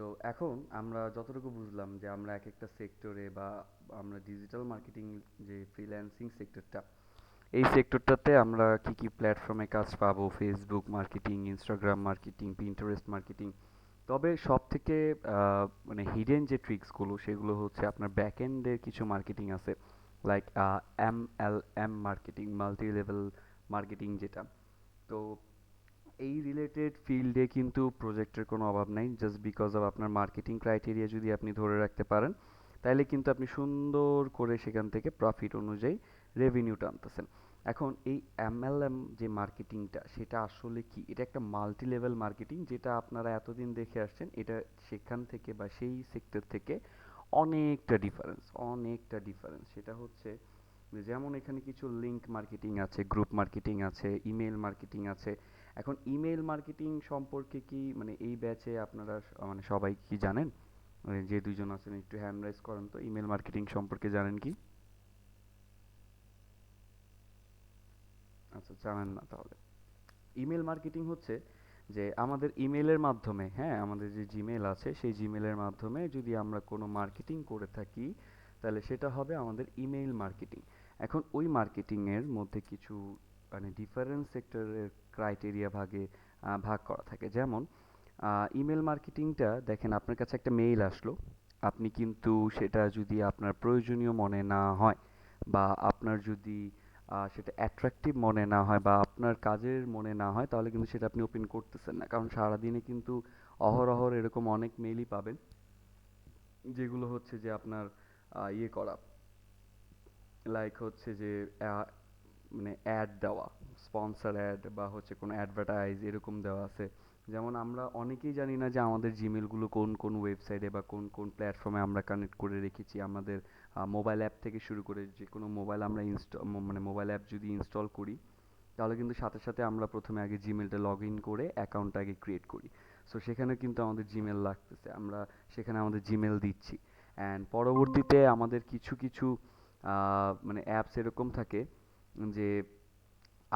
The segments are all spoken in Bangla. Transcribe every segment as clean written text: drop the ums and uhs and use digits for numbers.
তো এখন আমরা যতটুকু বুঝলাম যে আমরা এক একটা সেক্টরে বা আমরা ডিজিটাল মার্কেটিং যে ফ্রিল্যান্সিং সেক্টরটা, এই সেক্টরটাতে আমরা কি কি প্ল্যাটফর্মে কাজ পাবো, Facebook marketing, Instagram marketing, Pinterest marketing. তবে সব থেকে মানে হিডেন যে ট্রিক্সগুলো সেগুলো হচ্ছে আপনার ব্যাক এন্ডের কিছু মার্কেটিং আছে, like MLM marketing, multi level marketing যেটা। তো এই রিলেটেড ফিল্ডে কিন্তু প্রজেক্টের কোনো অভাব নাই, জাস্ট বিকজ অফ আপনার মার্কেটিং ক্রাইটেরিয়া যদি আপনি ধরে রাখতে পারেন, তাহলে কিন্তু আপনি সুন্দর করে সেখান থেকে প্রফিট অনুযায়ী রেভিনিউ টানতেছেন। এখন এই MLM যে মার্কেটিংটা সেটা আসলে কি? এটা একটা মাল্টি লেভেল মার্কেটিং, যেটা আপনারা এতদিন দেখে আসছেন। এটা সেখান থেকে বা সেই সেক্টর থেকে অনেকটা ডিফারেন্স, অনেকটা ডিফারেন্স। সেটা হচ্ছে যেমন এখানে কিছু লিঙ্ক মার্কেটিং আছে, গ্রুপ মার্কেটিং আছে, ইমেল মার্কেটিং আছে। এখন ইমেল মার্কেটিং সম্পর্কে কি মানে এই ব্যাচে আপনারা মানে সবাই কি জানেন? মানে যে দুইজন আছেন একটু হ্যান্ড রাইজ করেন তো, ইমেল মার্কেটিং সম্পর্কে জানেন কি? আচ্ছা, জানেন না তাহলে। ইমেল মার্কেটিং হচ্ছে যে আমাদের ইমেলের মাধ্যমে, হ্যাঁ, আমাদের যে জিমেল আছে সেই জিমেলের মাধ্যমে যদি আমরা কোনো মার্কেটিং করে থাকি, তাহলে সেটা হবে আমাদের ইমেইল মার্কেটিং। এখন ওই মার্কেটিংয়ের মধ্যে কিছু মানে ডিফারেন্ট সেক্টরের ক্রাইটেরিয়া ভাগ করা থাকে। যেমন ইমেল মার্কেটিংটা দেখেন, আপনার কাছে একটা মেইল আসলো, আপনি কিন্তু সেটা যদি আপনার প্রয়োজনীয় মনে না হয় বা আপনার যদি সেটা অ্যাট্রাকটিভ মনে না হয় বা আপনার কাজের মনে না হয়, তাহলে কিন্তু সেটা আপনি ওপেন করতেছেন না। কারণ সারাদিনে কিন্তু অহরহ এরকম অনেক মেইলই পাবেন যেগুলো হচ্ছে যে আপনার ইয়ে করা, লাইক হচ্ছে যে আহ, মানে অ্যাড দেওয়া, স্পন্সর অ্যাড বা হচ্ছে কোনো অ্যাডভার্টাইজ এরকম দেওয়া আছে। যেমন আমরা অনেকেই জানি না যে আমাদের জিমেলগুলো কোন কোন ওয়েবসাইটে বা কোন কোন প্ল্যাটফর্মে আমরা কানেক্ট করে রেখেছি। আমাদের মোবাইল অ্যাপ থেকে শুরু করে যে কোনো মোবাইল আমরা মানে মোবাইল অ্যাপ যদি ইনস্টল করি, তাহলে কিন্তু সাথে সাথে আমরা প্রথমে আগে জিমেলটা লগ ইন করে অ্যাকাউন্টটা আগে ক্রিয়েট করি। সো সেখানে কিন্তু আমাদের জিমেল লাগতেছে, আমরা সেখানে আমাদের জিমেল দিচ্ছি। অ্যান্ড পরবর্তীতে আমাদের কিছু কিছু মানে অ্যাপস এরকম থাকে যে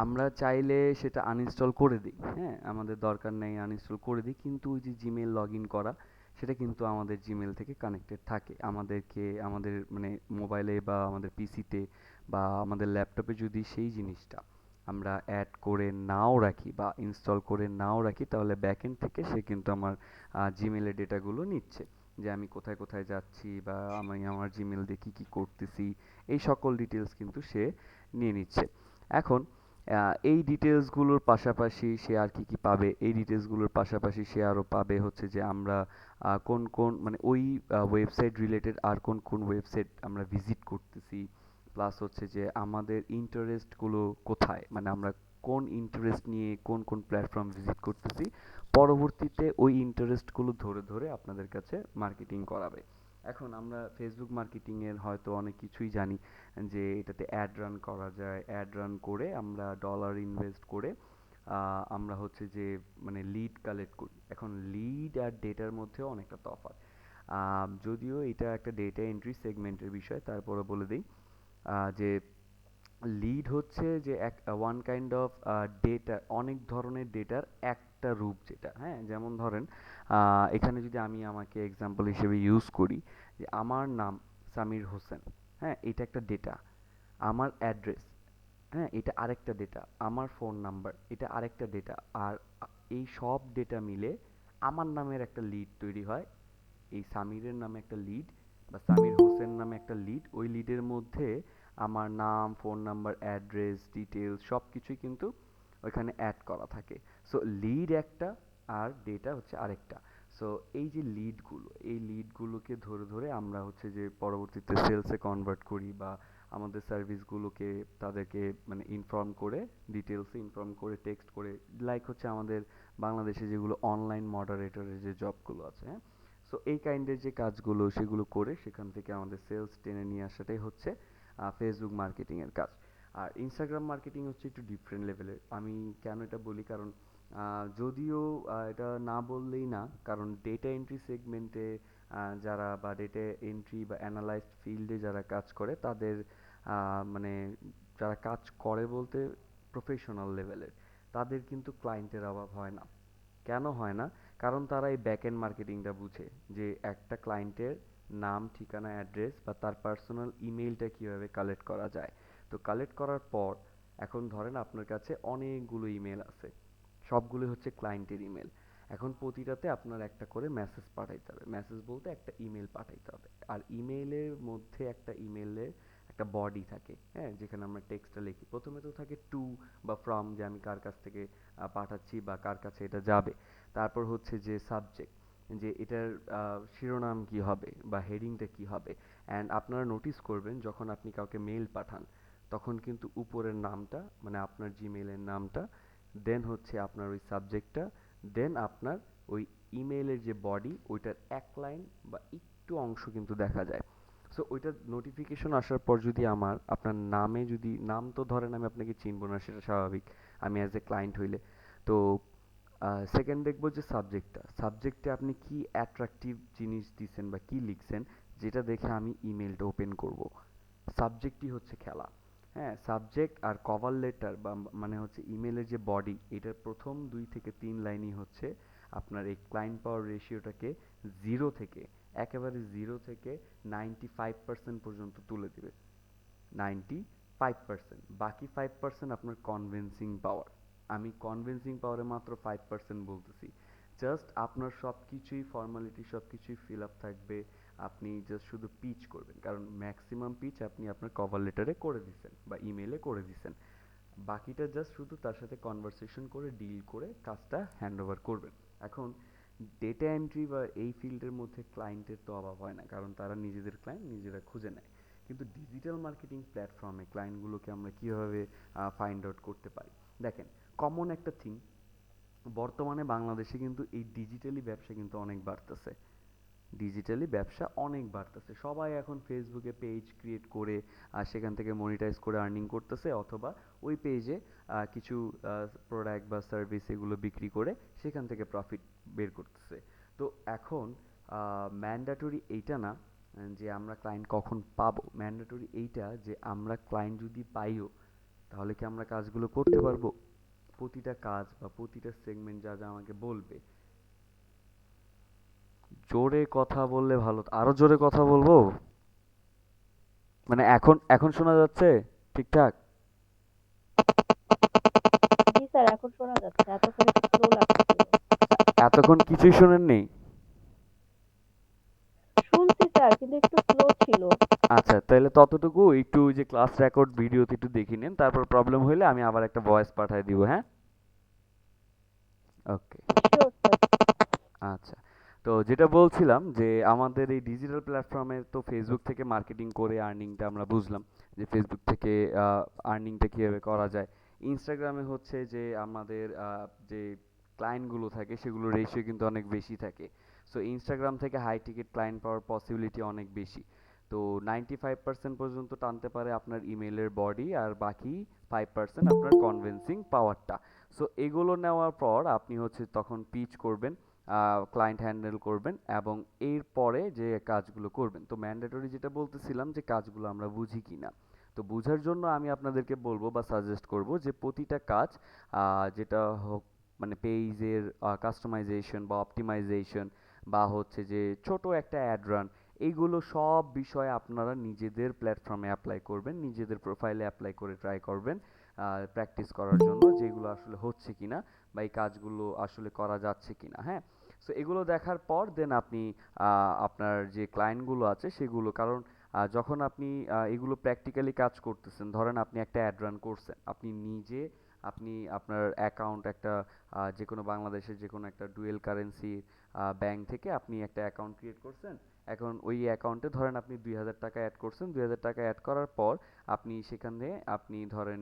আমরা চাইলে সেটা আনইনস্টল করে দিই, হ্যাঁ, আমাদের দরকার নেই আনইনস্টল করে দিই, কিন্তু ওই যে জিমেল লগ ইন করা সেটা কিন্তু আমাদের জিমেল থেকে কানেক্টেড থাকে। আমাদেরকে আমাদের মানে মোবাইলে বা আমাদের পিসিতে বা আমাদের ল্যাপটপে যদি সেই জিনিসটা আমরা অ্যাড করে নাও রাখি বা ইনস্টল করে নাও রাখি, তাহলে ব্যাকএন্ড থেকে সে কিন্তু আমার জিমেলের ডেটাগুলো নিচ্ছে, যে আমি কোথায় কোথায় যাচ্ছি বা আমি আমার জিমেল দিয়ে কী কী করতেছি, এই সকল ডিটেলস কিন্তু সে নিয়ে নিচ্ছে। এখন এই ডিটেলসগুলোর পাশাপাশি সে আর কি কি পাবে? এই ডিটেলসগুলোর পাশাপাশি সে আরও পাবে হচ্ছে যে আমরা কোন কোন মানে ওই ওয়েবসাইট রিলেটেড আর কোন কোন ওয়েবসাইট আমরা ভিজিট করতেছি, প্লাস হচ্ছে যে আমাদের ইন্টারেস্টগুলো কোথায়, মানে আমরা কোন ইন্টারেস্ট নিয়ে কোন কোন প্ল্যাটফর্ম ভিজিট করতেছি, পরবর্তীতে ওই ইন্টারেস্টগুলো ধরে ধরে আপনাদের কাছে মার্কেটিং করাবে। এখন আমরা ফেসবুক মার্কেটিংয়ের হয়তো অনেক কিছুই জানি, যে এটাতে অ্যাড রান করা যায়, অ্যাড রান করে আমরা ডলার ইনভেস্ট করে আমরা হচ্ছে যে মানে লিড কালেক্ট করি। এখন লিড আর ডেটার মধ্যেও অনেকটা তফাৎ। যদিও এটা একটা ডেটা এন্ট্রি সেগমেন্টের বিষয়, তারপরে বলে দিই যে লিড হচ্ছে যে এক ওয়ান কাইন্ড অফ ডেটা, অনেক ধরনের ডেটার একটা রূপ যেটা, হ্যাঁ, যেমন ধরেন এখানে যদি আমি আমাকে এক্সাম্পল হিসেবে ইউজ করি, যে আমার নাম সামির হোসেন, হ্যাঁ, এটা একটা ডেটা। আমার অ্যাড্রেস, হ্যাঁ, এটা আরেকটা ডেটা। আমার ফোন নাম্বার, এটা আরেকটা ডেটা। আর এই সব ডেটা মিলে আমার নামের একটা লিড তৈরি হয়। এই সামিরের নামে একটা লিড বা সামির হোসেন নামে একটা লিড, ওই লিডের মধ্যে আমার নাম, ফোন নাম্বার, অ্যাড্রেস, ডিটেলস সব কিছুই কিন্তু ওইখানে অ্যাড করা থাকে। সো লিড একটা আর ডেটা হচ্ছে আরেকটা। সো এই যে লিডগুলো, এই লিডগুলোকে ধরে ধরে আমরা হচ্ছে যে পরবর্তীতে সেলসে কনভার্ট করি বা আমাদের সার্ভিসগুলোকে তাদেরকে মানে ইনফর্ম করে, ডিটেলসে ইনফর্ম করে, টেক্সট করে, লাইক হচ্ছে আমাদের বাংলাদেশে যেগুলো অনলাইন মডারেটরের যে জবগুলো আছে, হ্যাঁ। সো এই কাইন্ডের যে কাজগুলো সেগুলো করে সেখান থেকে আমাদের সেলস টেনে নিয়ে আসাটাই হচ্ছে ফেসবুক মার্কেটিংয়ের কাজ। আর ইনস্টাগ্রাম মার্কেটিং হচ্ছে একটু ডিফারেন্ট লেভেলের। আমি কেন এটা বলি, কারণ যদিও এটা না বললেই না, কারণ ডেটা এন্ট্রি সেগমেন্টে যারা বা ডেটা এন্ট্রি বা অ্যানালাইজড ফিল্ডে যারা কাজ করে তাদের মানে যারা কাজ করে বলতে প্রফেশনাল লেভেলের, তাদের কিন্তু ক্লায়েন্টের অভাব হয় না। কেন হয় না? কারণ তারা এই ব্যাক এন্ড মার্কেটিংটা বুঝে, যে একটা ক্লায়েন্টের নাম, ঠিকানা, অ্যাড্রেস বা তার পার্সোনাল ইমেইলটা কিভাবে কালেক্ট করা যায়। তো কালেক্ট করার পর এখন ধরেন আপনার কাছে অনেকগুলো ইমেল আছে, সবগুলো হচ্ছে ক্লায়েন্টের ইমেল। এখন প্রতিটাতে আপনার একটা করে মেসেজ পাঠাইতে হবে, মেসেজ বলতে একটা ইমেল পাঠাইতে হবে। আর ইমেইলের মধ্যে একটা ইমেলের একটা বডি থাকে, হ্যাঁ, যেখানে আমরা টেক্সটটা লিখি। প্রথমে তো থাকে টু বা ফ্রম, যে আমি কার কাছ থেকে পাঠাচ্ছি বা কার কাছে এটা যাবে। তারপর হচ্ছে যে সাবজেক্ট, যে এটার শিরোনাম কি হবে বা হেডিংটা কি হবে। অ্যান্ড আপনারা নোটিস করবেন যখন আপনি কাউকে মেইল পাঠান, তখন কিন্তু উপরের নামটা মানে আপনার জিমেইলের নামটা, দেন হচ্ছে আপনার ওই সাবজেক্টটা, দেন আপনার ওই ইমেইলের যে বডি ওইটার এক লাইন বা একটু অংশ কিন্তু দেখা যায়। সো ওইটার নোটিফিকেশন আসার পর যদি আমার আপনার নামে যদি নাম, তো ধরেন আমি আপনাকে চিনবো না, সেটা স্বাভাবিক, আমি অ্যাজ এ ক্লায়েন্ট হইলে। তো সেকেন্ড দেখবো যে সাবজেক্টটা, সাবজেক্টে আপনি কি অ্যাট্রাকটিভ জিনিস দিছেন বা কি লিখছেন, যেটা দেখে আমি ইমেলটা ওপেন করব। সাবজেক্টই হচ্ছে খেলা। হ্যাঁ, সাবজেক্ট আর কভার লেটার বা মানে হচ্ছে ইমেলের যে বডি, এটার প্রথম 2 থেকে 3 লাইনই হচ্ছে আপনার এই ক্লায়েন্ট পাওয়ার রেশিওটাকে জিরো থেকে, একেবারে জিরো থেকে 95% পর্যন্ত তুলে দিবে। 95%, বাকি 5% আপনার কনভিন্সিং পাওয়ার। আমি কনভিন্সিং পাওয়ারে মাত্র 5% বলতেছি। জাস্ট আপনার সব কিছুই ফর্মালিটি, সব কিছুই ফিল আপ থাকবে। আপনি জাস্ট শুধু পিচ করবেন, কারণ ম্যাক্সিমাম পিচ আপনি আপনার কভার লেটারে করে দিছেন বা ইমেলে করে দিছেন। বাকিটা জাস্ট শুধু তার সাথে কনভারসেশন করে ডিল করে কাজটা হ্যান্ড ওভার করবেন। এখন ডেটা এন্ট্রি বা এই ফিল্ডের মধ্যে ক্লায়েন্টের তো অভাব হয় না, কারণ তারা নিজেদের ক্লায়েন্ট নিজেরা খুঁজে নেয়। কিন্তু ডিজিটাল মার্কেটিং প্ল্যাটফর্মে ক্লায়েন্টগুলোকে আমরা কীভাবে ফাইন্ড আউট করতে পারি? দেখেন, কমন একটা থিং, বর্তমানে বাংলাদেশে কিন্তু এই ডিজিটালি ব্যবসা কিন্তু অনেক বাড়তেছে। ডিজিটালি ব্যবসা অনেক বাড়তেছে, সবাই এখন ফেসবুকে পেজ ক্রিয়েট করে আর সেখান থেকে মনিটাইজ করে আর্নিং করতেছে, অথবা ওই পেজে কিছু প্রোডাক্ট বা সার্ভিস এগুলো বিক্রি করে সেখান থেকে প্রফিট বের করতেছে। তো এখন ম্যান্ডেটরি এইটা না যে আমরা ক্লায়েন্ট কখন পাবো, ম্যান্ডেটরি এইটা যে আমরা ক্লায়েন্ট যদি পাইও, তাহলে কি আমরা কাজগুলো করতে পারবো? প্রতিটা কাজ বা প্রতিটা সেগমেন্ট যা যা আমাকে বলবে। জোরে কথা বললে ভালো, আরো জোরে কথা বলবো? মানে এখন এখন শোনা যাচ্ছে ঠিকঠাক? জি স্যার, এখন শোনা যাচ্ছে। এতক্ষণ একটু স্লো লাগছিল। এতক্ষণ কিছুই শোনেননি? শুনছি স্যার, কিন্তু একটু স্লো ছিল। আচ্ছা, তাহলে ততটুকু একটু ওই যে ক্লাস রেকর্ড ভিডিওতে একটু দেখে নিন, তারপর প্রবলেম হইলে আমি আবার একটা ভয়েস পাঠিয়ে দিব, হ্যাঁ? ওকে। Sure sir. আচ্ছা, তো যেটা বলছিলাম যে আমাদের এই ডিজিটাল প্ল্যাটফর্মে তো ফেসবুক থেকে মার্কেটিং করে আর্নিংটা আমরা বুঝলাম, যে ফেসবুক থেকে আর্নিংটা কিভাবে করা যায়। ইনস্টাগ্রামে হচ্ছে যে আমাদের যে ক্লায়েন্টগুলো থাকে সেগুলো রেশিও কিন্তু অনেক বেশি থাকে। সো ইনস্টাগ্রাম থেকে হাই টিকেট ক্লায়েন্ট পাওয়ার পসিবিলিটি অনেক বেশি। তো 95% পর্যন্ত টানতে পারে আপনার ইমেলের বডি, আর বাকি 5% আপনার কনভিন্সিং পাওয়ারটা। সো এগুলো নেওয়ার পর আপনি হচ্ছে তখন পিচ করবেন, ক্লায়েন্ট হ্যান্ডেল করবেন, এবং এর পরে যে কাজগুলো করবেন। তো ম্যান্ডেটরি যেটা বলতেছিলাম যে কাজগুলো আমরা বুঝি কিনা। তো বুঝার জন্য আমি আপনাদেরকে বলবো বা সাজেস্ট করব যে প্রতিটা কাজ, যেটা হোক, মানে পেজের কাস্টমাইজেশন বা অপটিমাইজেশন বা হচ্ছে যে ছোট একটা অ্যাড রান, এইগুলো সব বিষয়ে আপনারা নিজেদের প্ল্যাটফর্মে অ্যাপ্লাই করবেন, নিজেদের প্রোফাইলে অ্যাপ্লাই করে ট্রাই করবেন প্র্যাকটিস করার জন্য, যেগুলো আসলে হচ্ছে কিনা বা এই কাজগুলো আসলে করা যাচ্ছে কিনা, হ্যাঁ। সো এগুলো দেখার পর দেন আপনি আপনার যে ক্লায়েন্টগুলো আছে সেগুলো, কারণ যখন আপনি এগুলো প্র্যাকটিক্যালি কাজ করতেছেন, ধরেন আপনি একটা অ্যাড রান করছেন, আপনি নিজে, আপনি আপনার অ্যাকাউন্ট একটা যে কোনো বাংলাদেশের যে কোনো একটা ডুয়েল কারেন্সি ব্যাংক থেকে আপনি একটা অ্যাকাউন্ট ক্রিয়েট করছেন। এখন ওই অ্যাকাউন্টে ধরেন আপনি 2,000 টাকা অ্যাড করছেন, 2,000 টাকা অ্যাড করার পর আপনি সেখানে আপনি ধরেন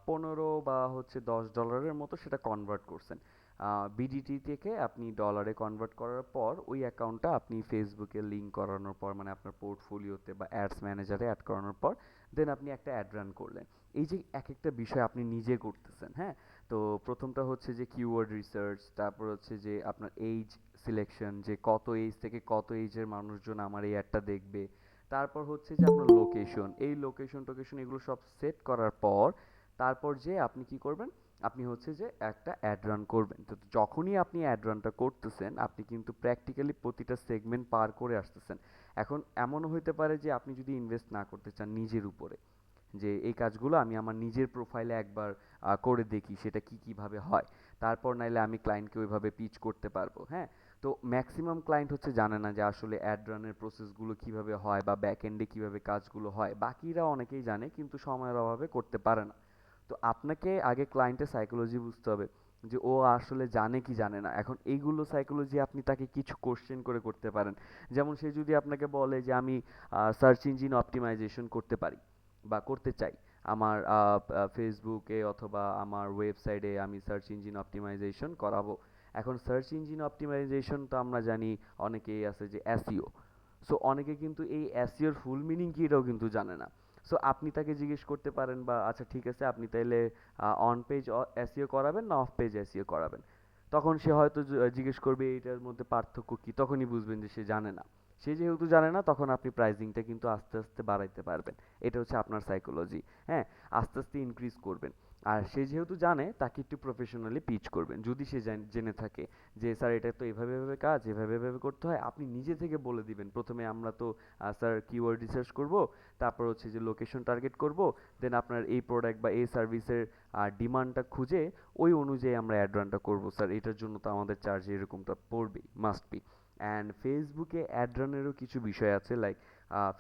15 বা হচ্ছে $10 মতো সেটা কনভার্ট করছেন। বিডিটি থেকে আপনি ডলারে কনভার্ট করার পর ওই অ্যাকাউন্টটা আপনি ফেসবুকে লিঙ্ক করানোর পর, মানে আপনার পোর্টফোলিওতে বা অ্যাডস ম্যানেজারে অ্যাড করানোর পর দেন আপনি একটা অ্যাড রান করলেন। এই যে এক একটা বিষয় আপনি নিজে করতেছেন, হ্যাঁ। তো প্রথমটা হচ্ছে যে কিওয়ার্ড রিসার্চ, তারপর হচ্ছে যে আপনার এইজ সিলেকশন, যে কত এইজ থেকে কত এইজের মানুষজন আমার এই অ্যাডটা দেখবে। তারপর হচ্ছে যে আপনার লোকেশন, এই লোকেশন টোকেশন এগুলো সব সেট করার পর তারপর যে আপনি কি করবেন, আপনি হচ্ছে যে একটা অ্যাড রান করবেন। তো যখনই আপনি অ্যাড রানটা করতেছেন আপনি কিন্তু প্র্যাকটিক্যালি প্রতিটা সেগমেন্ট পার করে আসতেছেন। এখন এমনও হইতে পারে যে আপনি যদি ইনভেস্ট না করতে চান নিজের উপরে, যে এই কাজগুলো আমি আমার নিজের প্রোফাইলে একবার করে দেখি সেটা কিভাবে হয়, তারপর নাইলে আমি ক্লায়েন্টকে ওইভাবে পিচ করতে পারবো। হ্যাঁ, তো ম্যাক্সিমাম ক্লায়েন্ট হচ্ছে জানে না যে আসলে অ্যাড রানের প্রসেসগুলো কিভাবে হয় বা ব্যাক এন্ডে কিভাবে কাজগুলো হয়। বাকিরা অনেকেই জানে কিন্তু সময়ের অভাবে করতে পারে না। তো আপনাকে আগে ক্লায়েন্টের সাইকোলজি বুঝতে হবে যে ও আসলে জানে কি জানে না। এখন এইগুলো সাইকোলজি আপনি তাকে কিছু কোশ্চেন করে করতে পারেন। যেমন সে যদি আপনাকে বলে যে আমি সার্চ ইঞ্জিন অপটিমাইজেশন করতে পারি বা করতে চাই, আমার ফেসবুকে অথবা আমার ওয়েবসাইটে আমি সার্চ ইঞ্জিন অপটিমাইজেশন করাবো। এখন সার্চ ইঞ্জিন অপটিমাইজেশন তো আমরা জানি অনেকেই আছে যে এসইও। সো অনেকে কিন্তু এই এসইওর ফুল মিনিং কি এটাও কিন্তু জানে না। সো আপনি তাকে জিজ্ঞেস করতে পারেন বা আচ্ছা ঠিক আছে আপনি তাইলে অন পেজ এসইও করাবেন না অফ পেজ এসইও করাবেন। তখন সে হয়তো জিজ্ঞেস করবে এইটার মধ্যে পার্থক্য কি, তখনই বুঝবেন যে সে জানে না। সে যেহেতু জানে না তখন আপনি প্রাইসিংটা কিন্তু আস্তে আস্তে বাড়াইতে পারবেন। এটা হচ্ছে আপনার সাইকোলজি। হ্যাঁ, আস্তে আস্তে ইনক্রিজ করবেন। আর সে যেহেতু জানে তাকে একটু প্রফেশনালি পিচ করবেন। যদি সে জেনে থাকে যে স্যার এটা তো এভাবে এভাবে কাজ, এভাবে এভাবে করতে হয়, আপনি নিজে থেকে বলে দিবেন প্রথমে আমরা তো স্যার কিওয়ার্ড রিসার্চ করব, তারপর হচ্ছে যে লোকেশন টার্গেট করব, দেন আপনার এই প্রোডাক্ট বা এই সার্ভিসের ডিমান্ডটা খুঁজে ওই অনুযায়ী আমরা অ্যাড রানটা করবো স্যার, এটার জন্য তো আমাদের চার্জ এরকমটা পড়বেই, মাস্ট বি। অ্যান্ড ফেসবুকে অ্যাড রানেরও কিছু বিষয় আছে, লাইক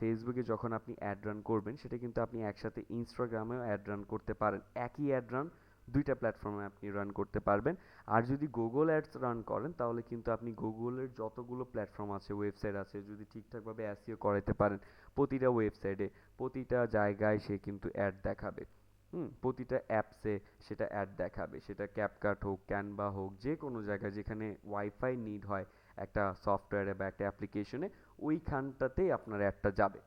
ফেসবুকে যখন আপনি অ্যাড রান করবেন সেটা কিন্তু আপনি একসাথে ইনস্টাগ্রামেও অ্যাড রান করতে পারেন। একই অ্যাড রান দুইটা প্ল্যাটফর্মে আপনি রান করতে পারবেন। আর যদি গুগল অ্যাডস রান করেন তাহলে কিন্তু আপনি গুগলের যতগুলো প্ল্যাটফর্ম আছে, ওয়েবসাইট আছে, যদি ঠিকঠাকভাবে এসইও করাতে পারেন প্রতিটা ওয়েবসাইটে প্রতিটা জায়গায় সে কিন্তু অ্যাড দেখাবে। প্রতিটা অ্যাপসে সেটা অ্যাড দেখাবে, সেটা ক্যাপকাট হোক, ক্যানভা হোক, যে কোনো জায়গায় যেখানে ওয়াইফাই নিড হয় একটা সফটওয়্যারে বা একটা অ্যাপ্লিকেশনে, ওইখানটাতেই আপনার অ্যাডটা যাবে।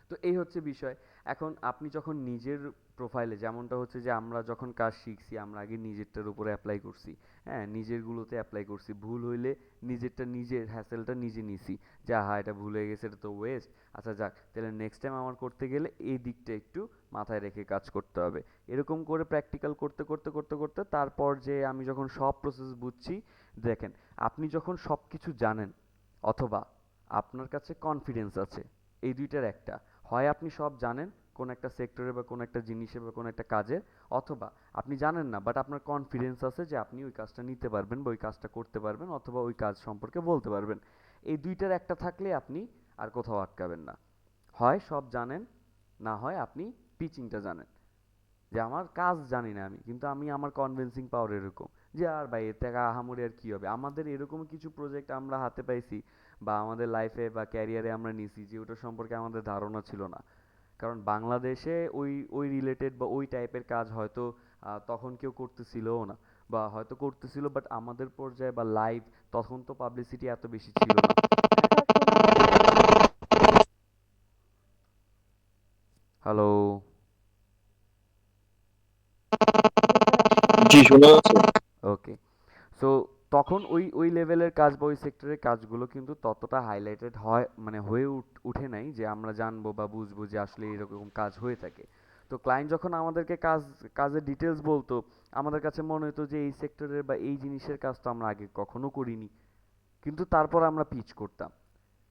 তো এই হচ্ছে বিষয়। এখন আপনি যখন নিজের প্রোফাইলে, যেমনটা হচ্ছে যে আমরা যখন কাজ শিখছি আমরা আগে নিজেরটার উপরে অ্যাপ্লাই করছি। হ্যাঁ, নিজেরগুলোতে অ্যাপ্লাই করছি, ভুল হইলে নিজেরটা নিজের হ্যাসেলটা নিজে নিছি, যে হ্যাঁ এটা ভুল হয়ে গেছে, এটা তো ওয়েস্ট, আচ্ছা যাক তাহলে নেক্সট টাইম আমার করতে গেলে এই দিকটা একটু মাথায় রেখে কাজ করতে হবে। এরকম করে প্র্যাকটিক্যাল করতে করতে করতে করতে তারপর যে আমি যখন সব প্রসেস বুঝছি, দেখেন আপনি যখন সব কিছু জানেন অথবা আপনার কাছে কনফিডেন্স আছে, এই দুইটার একটা, হয় আপনি সব জানেন কোন একটা সেক্টরে বা কোন একটা জিনিসে বা কোন একটা কাজে, অথবা আপনি জানেন না বাট আপনার কনফিডেন্স আছে যে আপনি ওই কাজটা নিতে পারবেন বা ওই কাজটা করতে পারবেন অথবা ওই কাজ সম্পর্কে বলতে পারবেন। এই দুইটার একটা থাকলে আপনি আর কোথাও আটকাবেন না। হয় সব জানেন, না হয় আপনি পিচিংটা জানেন, যে আমার কাজ জানি না আমি কিন্তু আমি আমার কনভিন্সিং পাওয়ার এরকম, যে আর ভাই এর থেকে আহামরি আর কি হবে। আমাদের এরকম কিছু প্রজেক্ট আমরা হাতে পাইছি বা আমাদের লাইফে বা ক্যারিয়ারে আমরা নিছি যে ওটা সম্পর্কে আমাদের ধারণা ছিল না। কারণ বাংলাদেশে ওই ওই রিলেটেড বা ওই টাইপের কাজ হয়তো তখন কেউ করতেছিলও না, বা হয়তো করতেছিল বাট আমাদের পর্যায়ে বা লাইভ তখন তো পাবলিসিটি এত বেশি ছিল না। হ্যালো। জি, শোনা যাচ্ছে। ওকে। সো তখন ওই ওই লেভেলের কাজ বা ওই সেক্টরের কাজগুলো কিন্তু ততটা হাইলাইটেড হয় মানে হয়ে উঠে নাই যে আমরা জানবো বা বুঝবো যে আসলে এরকম কাজ হয়ে থাকে। তো ক্লায়েন্ট যখন আমাদেরকে কাজের ডিটেলস বলতো, আমাদের কাছে মনে হতো যে এই সেক্টরের বা এই জিনিসের কাজ তো আমরা আগে কখনো করিনি, কিন্তু তারপর আমরা পিচ করতাম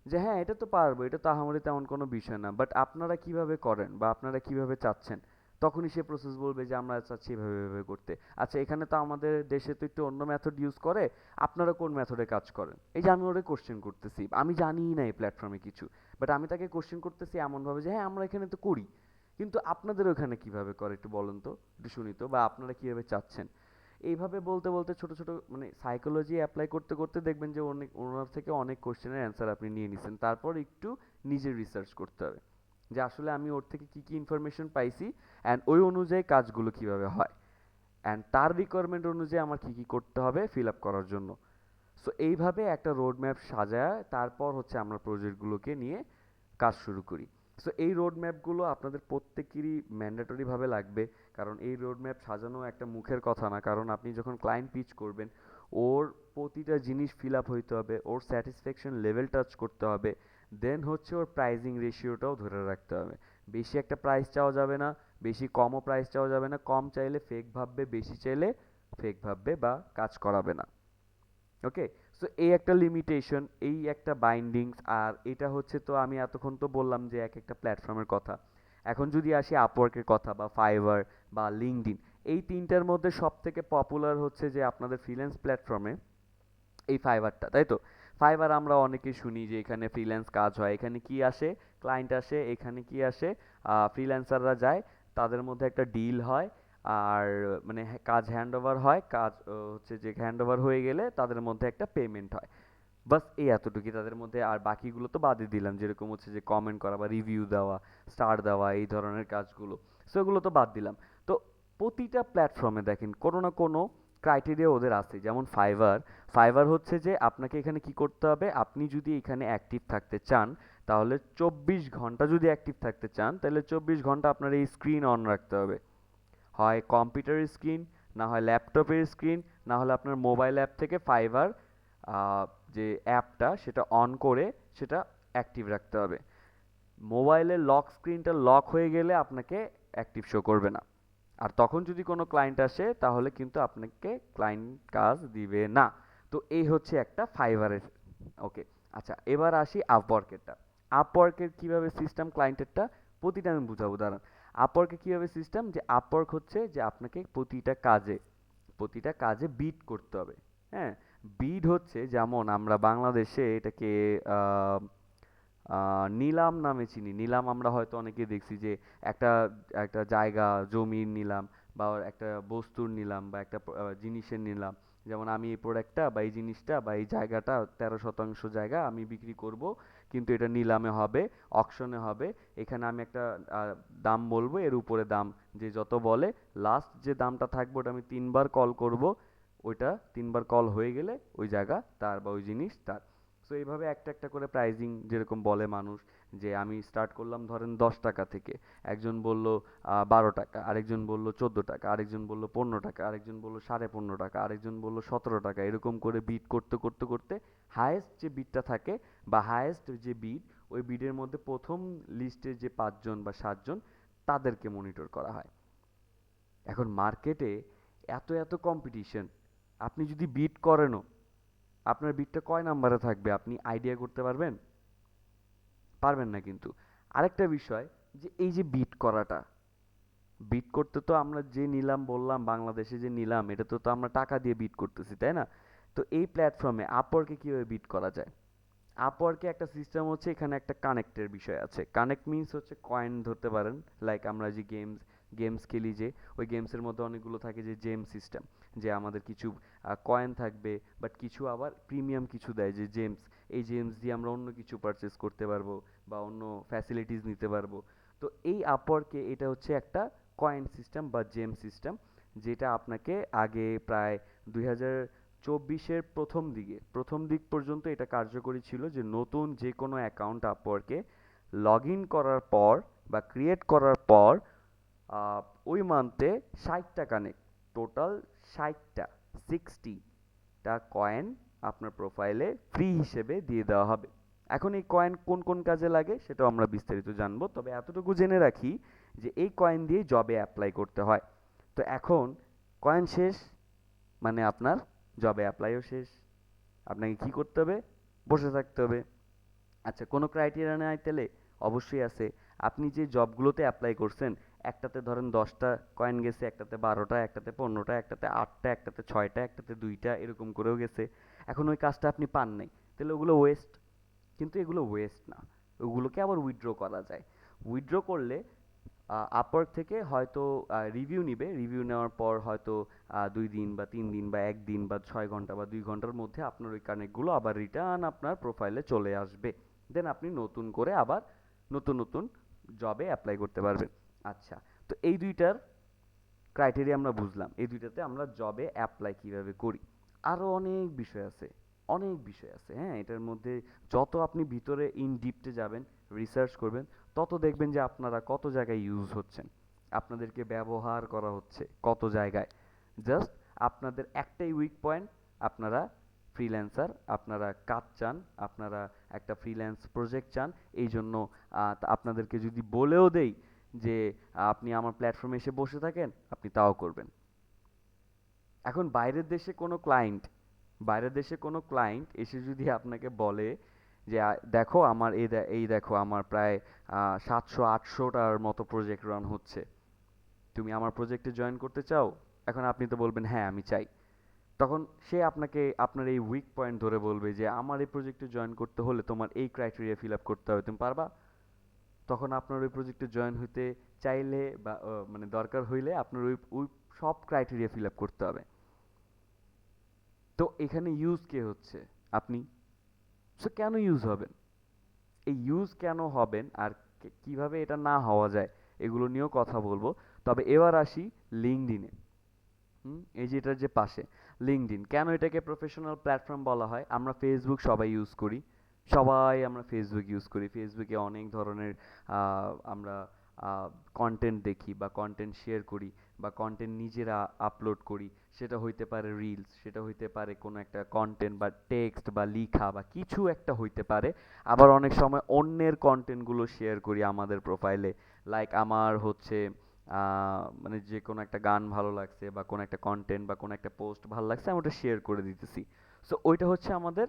যে হ্যাঁ এটা তো পারবো, এটা তো আহামরি তেমন কোনো বিষয় না, বাট আপনারা কিভাবে করেন বা আপনারা কিভাবে চাচ্ছেন। তখনই সে প্রসেস বলবে যে আমরা চাচ্ছি এভাবে এভাবে করতে। আচ্ছা এখানে তো আমাদের দেশে তো একটু অন্য মেথড ইউজ করে, আপনারা কোন মেথডে কাজ করেন। এই যে আমি ওরে কোশ্চেন করতেছি, আমি জানিই না এই প্ল্যাটফর্মে কিছু, বাট আমি তাকে কোশ্চেন করতেছি এমনভাবে যে হ্যাঁ আমরা এখানে তো করি, কিন্তু আপনাদের ওখানে কিভাবে করে একটু বলেন তো, একটু শুনি তো, বা আপনারা কিভাবে চাচ্ছেন। এইভাবে বলতে বলতে ছোট ছোট মানে সাইকোলজি অ্যাপ্লাই করতে করতে দেখবেন যে অনেক ওনার থেকে অনেক কোশ্চেনের অ্যান্সার আপনি নিয়ে নিছেন। তারপর একটু নিজের রিসার্চ করতে হবে যে আসলে আমি ওর থেকে কি কি ইনফরমেশন পাইছি অ্যান্ড ওই অনুযায়ী কাজগুলো কিভাবে হয় অ্যান্ড তার রিকোয়ারমেন্ট অনুযায়ী আমার কি কি করতে হবে ফিল আপ করার জন্য। সো এইভাবে একটা রোড ম্যাপ সাজায় তারপর হচ্ছে আমরা প্রজেক্টগুলোকে নিয়ে কাজ শুরু করি। সো এই রোড ম্যাপগুলো আপনাদের প্রত্যেকেরই ম্যান্ডেটরি ভাবে লাগবে, কারণ এই রোড ম্যাপ সাজানো একটা মুখের কথা না, কারণ আপনি যখন ক্লায়েন্ট পিচ করবেন ওর প্রতিটা জিনিস ফিল আপ হইতে হবে, ওর স্যাটিসফ্যাকশন লেভেল টাচ করতে হবে, দেন হচ্ছে ওর প্রাইজিং রেশিওটাও ধরে রাখতে হবে। বেশি একটা প্রাইস চাওয়া যাবে না, বেশি কমও প্রাইস চাওয়া যাবে না, কম চাইলে ফেক ভাববে, বেশি চাইলে ফেক ভাববে বা কাজ করাবে না। ওকে, সো এই একটা লিমিটেশন, এই একটা বাইন্ডিংস। আর এটা হচ্ছে, তো আমি এতক্ষণ তো বললাম যে এক একটা প্ল্যাটফর্মের কথা। এখন যদি আসি আপওয়ার্কের কথা বা ফাইবার বা লিঙ্কডইন, এই তিনটার মধ্যে সব থেকে পপুলার হচ্ছে যে আপনাদের ফ্রিল্যান্স প্ল্যাটফর্মে এই ফাইবারটা, তাই তো? ফাইবার আমরা অনেকে শুনি যে এখানে ফ্রিল্যান্স কাজ হয়, এখানে কি আসে, ক্লায়েন্ট আসে, এখানে কি আসে, ফ্রিল্যান্সাররা যায়, তাদের মধ্যে একটা ডিল হয়, আর মানে কাজ হ্যান্ড ওভার হয়, কাজ হচ্ছে যে হ্যান্ড ওভার হয়ে গেলে তাদের মধ্যে একটা পেমেন্ট হয়। বাস এই এতটুকুই তাদের মধ্যে। আর বাকিগুলো তো বাদই দিলাম, যেরকম হচ্ছে যে কমেন্ট করা বা রিভিউ দেওয়া, স্টার দেওয়া, এই ধরনের কাজগুলো, সো এগুলো তো বাদ দিলাম। তো প্রতিটা প্ল্যাটফর্মে দেখেন কোনো না কোনো ক্রাইটেরিয়া ওদের আছে। যেমন ফাইবার, ফাইবার হচ্ছে যে আপনাকে এখানে কি করতে হবে, আপনি যদি এখানে অ্যাক্টিভ থাকতে চান, তাহলে 24 ঘন্টা যদি অ্যাক্টিভ থাকতে চান, তাহলে 24 ঘন্টা আপনার এই স্ক্রিন অন রাখতে হবে। হয় কম্পিউটারের স্ক্রিন, না হয় ল্যাপটপের স্ক্রিন, না হলে আপনার মোবাইল অ্যাপ থেকে ফাইবার যে অ্যাপটা সেটা অন করে সেটা অ্যাক্টিভ রাখতে হবে। মোবাইলের লক স্ক্রিনটা লক হয়ে গেলে আপনাকে অ্যাক্টিভ শো করবে না। আর তখন যদি কোনো ক্লায়েন্ট আসে তাহলে কিন্তু আপনাকে ক্লায়েন্ট কাজ দিবে না। তো এই হচ্ছে একটা ফাইবারের। ওকে, আচ্ছা এবার আসি আপওয়ার্কেরটা। আপওয়ার্কের কীভাবে সিস্টেম ক্লায়েন্টেরটা, প্রতিটা আমি বুঝাবো, দাঁড়ান। আপওয়ার্কে কীভাবে সিস্টেম, যে আপওয়ার্ক হচ্ছে যে আপনাকে প্রতিটা কাজে বিড করতে হবে। হ্যাঁ, বিড হচ্ছে যেমন আমরা বাংলাদেশে এটাকে আহ, নিলাম নামে চিনি। নিলাম আমরা হয়তো অনেকে দেখছি যে একটা একটা জায়গা জমির নিলাম, বা একটা বস্তুর নিলাম, বা একটা জিনিসের নিলাম। যেমন আমি এই প্রোডাক্টটা বা এই জিনিসটা বা এই জায়গাটা 13% জায়গা আমি বিক্রি করব, কিন্তু এটা নিলামে হবে, অকশনে হবে। এখানে আমি একটা দাম বলবো, এর উপরে দাম যে যত বলে, লাস্ট যে দামটা থাকবে ওটা আমি 3বার কল করব। ওইটা 3বার কল হয়ে গেলে ওই জায়গা তার বা ওই জিনিস তার। সো এইভাবে একটা একটা করে প্রাইজিং যেরকম বলে মানুষ, যে আমি স্টার্ট করলাম ধরেন 10 টাকা থেকে, একজন বলল 12 টাকা, আরেকজন বলল 14 টাকা, আরেকজন বলল 15 টাকা, আরেকজন বলল 15.5 টাকা, আরেকজন বলল 17 টাকা, এরকম করে বিট করতে করতে করতে হায়েস্ট যে বিটটা থাকে বা হায়েস্ট যে বিট, ওই বিডের মধ্যে প্রথম লিস্টে যে 5জন বা 7জন তাদেরকে মনিটর করা হয়। এখন মার্কেটে এত এত কম্পিটিশন, আপনি যদি বিট করেনও, আপনার বিটটা কয় নাম্বারে থাকবে আপনি আইডিয়া করতে পারবেন? পারবেন না কিন্তু। আরেকটা বিষয়, যে এই যে বিট করাটা, বিট করতে তো আমরা যে নিলাম বললাম, বাংলাদেশে যে নিলাম, এটা তো আমরা টাকা দিয়ে বিট করতেছি, তাই না? তো এই প্ল্যাটফর্মে আপওয়ার্কে কিভাবে বিট করা যায়? আপওয়ার্কে একটা সিস্টেম হচ্ছে, এখানে একটা কানেক্টের বিষয় আছে। কানেক্ট মিনস হচ্ছে কয়েন ধরতে পারেন, লাইক আমরা যে গেমস খেলি, যে ওই গেমসের মধ্যে অনেকগুলো থাকে যে জেম সিস্টেম, যে আমাদের কিছু কয়েন থাকবে, বাট কিছু আবার প্রিমিয়াম কিছু দেয় যে জেমস। এই জেমস দিয়ে আমরা অন্য কিছু পারচেস করতে পারবো বা অন্য ফ্যাসিলিটিস নিতে পারবো। তো এই আপওয়ার্কে এটা হচ্ছে একটা কয়েন সিস্টেম বা জেম সিস্টেম, যেটা আপনাকে আগে প্রায় 2024-এর প্রথম দিক পর্যন্ত এটা কার্যকরী ছিল, যে নতুন যে কোনো অ্যাকাউন্ট আপওয়ার্কে লগ ইন করার পর বা ক্রিয়েট করার পর আহ, ওই মান্থে 60 টাকা নেই, টোটাল 60টা 60টা কয়েন আপনার প্রোফাইলে ফ্রি হিসেবে দিয়ে দেওয়া হবে। এখন এই কয়েন কোন কোন কাজে লাগে সেটাও আমরা বিস্তারিত জানবো, তবে এতটুকু জেনে রাখি যে এই কয়েন দিয়ে জবে অ্যাপ্লাই করতে হয়। তো এখন কয়েন শেষ মানে আপনার জবে অ্যাপ্লাইও শেষ। আপনাকে কি করতে হবে? বসে থাকতে হবে। আচ্ছা, কোনো ক্রাইটেরিয়া নাই তাহলে? অবশ্যই আছে। আপনি যে জবগুলোতে অ্যাপ্লাই করছেন, একটাতে ধরেন 10টা কয়েন গেছে, একটাতে 12টা, একটাতে 15টা, একটাতে 8টা, একটাতে 6টা, একটাতে 2টা, এরকম করেও গেছে। এখন ওই কাজটা আপনি পান নাই, তাহলে ওগুলো ওয়েস্ট। কিন্তু এগুলো ওয়েস্ট না, ওগুলোকে আবার উইথড্র করা যায়। উইথড্র করলে আপওয়ার্ক থেকে হয়তো রিভিউ নিবে, রিভিউ নেওয়ার পর হয়তো 2 দিন বা 3 দিন বা 1 দিন বা 6 ঘন্টা বা 2 ঘন্টার মধ্যে আপনার ওই কানেক্টগুলো আবার রিটার্ন আপনার প্রোফাইলে চলে আসবে। দেন আপনি নতুন করে আবার নতুন নতুন জবে অ্যাপ্লাই করতে পারবেন। আচ্ছা, তো এই দুইটার ক্রাইটেরিয়া আমরা বুঝলাম, এই দুইটাতে আমরা জবে অ্যাপ্লাই কিভাবে করি। আরও অনেক বিষয় আছে, হ্যাঁ। এটার মধ্যে যত আপনি ভিতরে ইন ডিপতে যাবেন, রিসার্চ করবেন, তত দেখবেন যে আপনারা কত জায়গায় ইউজ হচ্ছেন, আপনাদেরকে ব্যবহার করা হচ্ছে কত জায়গায়। জাস্ট আপনাদের একটাই উইক পয়েন্ট, আপনারা ফ্রিল্যান্সার, আপনারা কাজ চান, আপনারা একটা ফ্রিল্যান্স প্রজেক্ট চান। এই জন্য আপনাদেরকে যদি বলেও দেই যে আপনি আমার প্ল্যাটফর্মে এসে বসে থাকেন, আপনি তাও করবেন। এখন বাইরের দেশে কোনো ক্লায়েন্ট এসে যদি আপনাকে বলে যে দেখো আমার এই দেখো আমার প্রায় 700-800টার মতো প্রজেক্ট রান হচ্ছে, তুমি আমার প্রজেক্টে জয়েন করতে চাও? এখন আপনি তো বলবেন হ্যাঁ আমি চাই। তখন সে আপনাকে আপনার এই উইক পয়েন্ট ধরে বলবে যে আমার এই প্রজেক্টে জয়েন করতে হলে তোমার এই ক্রাইটেরিয়া ফিল আপ করতে হবে, তুমি পারবা? তখন আপনার ওই প্রজেক্টে জয়েন হইতে চাইলে বা মানে দরকার হইলে আপনার ওই ওই সব ক্রাইটেরিয়া ফিল আপ করতে হবে। তো এখানে ইউজ কে হচ্ছে? আপনি। সো কেন ইউজ হবেন? এই ইউজ কেন হবেন আর কিভাবে এটা না হওয়া যায় এগুলো নিয়েও কথা বলবো। তবে এবার আসি লিঙ্কডইনে। এই যে এটার যে পাশে লিঙ্কডইন, কেন এটাকে প্রফেশনাল প্ল্যাটফর্ম বলা হয়? আমরা ফেসবুক সবাই ইউজ করি, আমরা ফেসবুক ইউজ করি। ফেসবুকে অনেক ধরনের আমরা কন্টেন্ট দেখি বা কন্টেন্ট শেয়ার করি বা কন্টেন্ট নিজেরা আপলোড করি। সেটা হইতে পারে রিলস, সেটা হইতে পারে কোনো একটা কন্টেন্ট বা টেক্সট বা লিখা বা কিছু একটা হইতে পারে। আবার অনেক সময় অন্যের কন্টেন্টগুলো শেয়ার করি আমাদের প্রোফাইলে। লাইক আমার হচ্ছে মানে যে কোনো একটা গান ভালো লাগছে বা কোনো একটা কন্টেন্ট বা কোনো একটা পোস্ট ভালো লাগছে, আমি ওটা শেয়ার করে দিতেছি। সো ওইটা হচ্ছে আমাদের